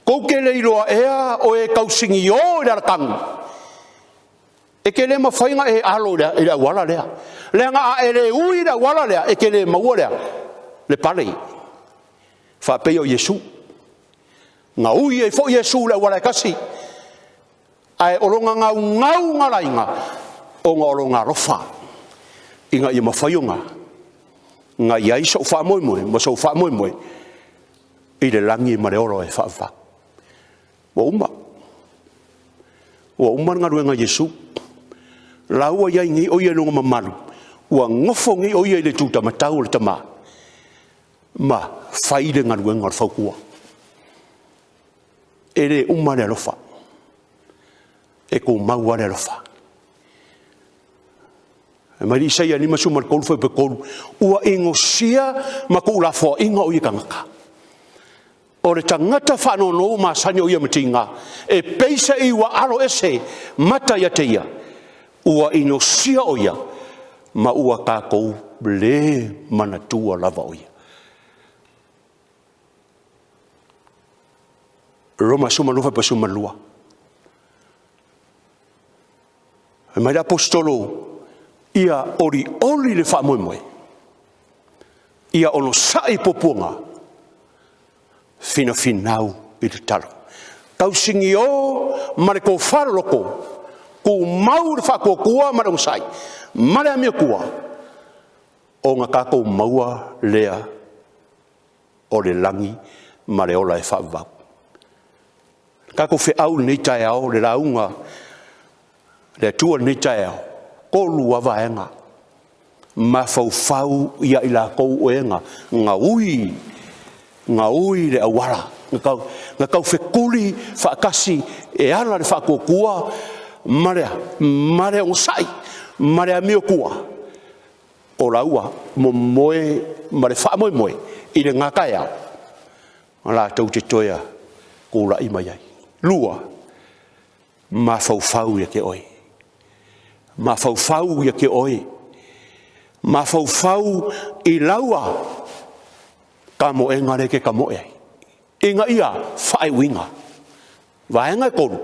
G: Kou ke le iloa ea o e kau singi o I la tangu. E ke le mawhainga e alo lea I la wala lea. Le nga a e le ui la wala lea e ke le maua lea. Le pale. Whape o Yesu. Nga ui e fo Yesu le wala kasi. Ai oronga ngau ngalainga o nga oronga rofa inga I mawhaiunga nga iai so wha moe ma so wha moe I le langi mare oro e wha wa uma nga ruenga Yesu laua iai ngi o ia lunga mamalu ua ngofo ngi o ia le tuta matau le tama ma whaide nga ruenga le whaukua e le uma le rofa e ko maua le rofa. E mai isa ia lima sumar kolu fai pe kolu. Ua ingo sia ma ko ula fo inga o i kangaka. O le tangata whanono ma sani o ia matinga. E peisa I ua alo ese mata ia te ia. Ua ino sia o ia. Ma ua kākou le manatua lava o ia. Roma sumar lufa pa sumar lua. Mai apostolo ia ori le wha moe. Ia ono sai popunga. Fina finau I le talo. Kau singi o mare ko wharoloko. Ko mau le wha kua mare sai. Mare amia kua. O ngā kako maua lea o le langi mare ola e wha. Kako whi au nei tai au le launga le tua nei tai au ko lua vaenga ma fau ia I la kou oenga nga ui le awara nga kau whekuli whaakasi e ala le whaakokua mare o sai mare amio kua o laua moe mare wha moe I le ngakai au la tau te toea ko la ima iai lua ma fau ia ke oi ma fau ia ke oi ma fau I laua ka mo engare ke ka mo e inga ia fai winga vaenga kolu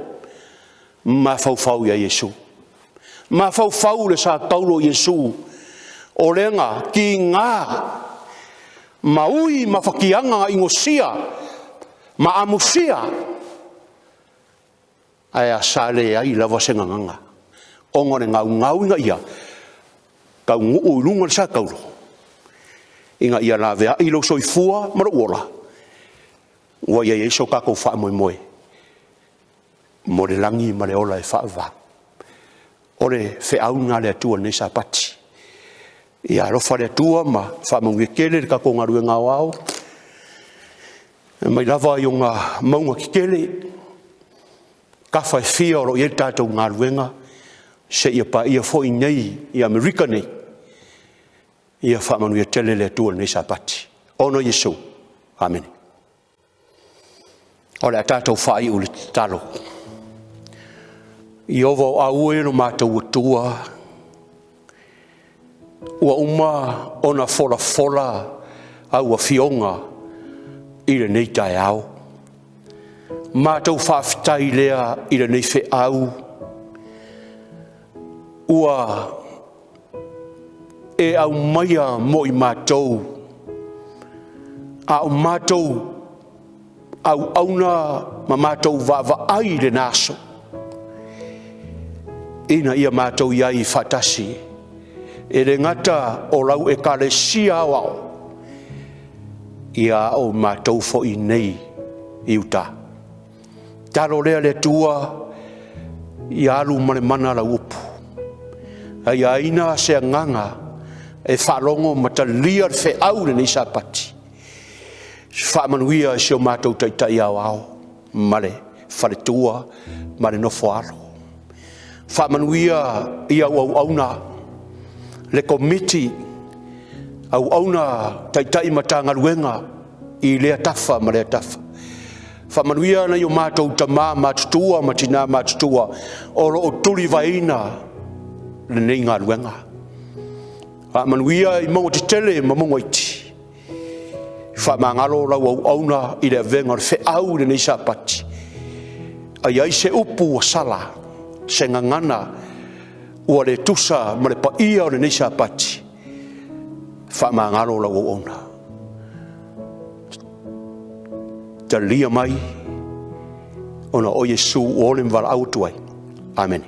G: ma fau ia Yesu ma fau le sa taulo Yesu o lenga ki ngā ma ui ma whakianga ingosia ma amusia ai a sale ai lava senganga ongore ngau inga ia kau ngu lunga sa kaulo inga ia la vea I lo soifua mara ola wa ia Yesu ka ko fa moe mo le langi ma le ola e fa va ore fe auna le tua nei Sapati ia ro fa le tua ma fa mo ngekele ka ko ngaru ngawao mai lava yonga maunga kikele ka fa fia ro ye tato ngaruenga se ia pa ia foi nei ia Amerika nei ia fa manu ia tele le tua nei Sapati ono Yesu amen ora tato fa I ul talo iovo au no mata tua ua uma ona fola au fionga I le nei tai au mātou whaafitai lea I le nei whe au ua e au maia mo I mātou. A o mātou au auna ma mātou va ai le naso. Ina ia mātou iai fatasi. E le ngata o lau Ekalesia wao. Ia o mātou fo I nei iuta. Talo lea le tua I alu mane mana la upu. Ai aina se nganga e whalongo matalia fe au le ni Sapati. Whamanuia se o mātou Taitai au au. Mare, whare tua, mare no whaalo. Whamanuia ia au auna. Le komiti au auna Taitai Matagaluega I lea tafa ma lea tafa. Whamanuia na o mātou tamā mātutua matina mātutua oro o tuli vaina le nei ngā luenga. Whamanuia I mongo te tele ma mongo iti. Whamangalo lau au auna I lea venga le wheau le nei Sapati. Ai ai se upu o sala se ngangana ua le tusa ma le paia o le nei Sapati. Whamangalo lau au auna. Talia mai ona o Yesu o le mvala au tuai. Amen.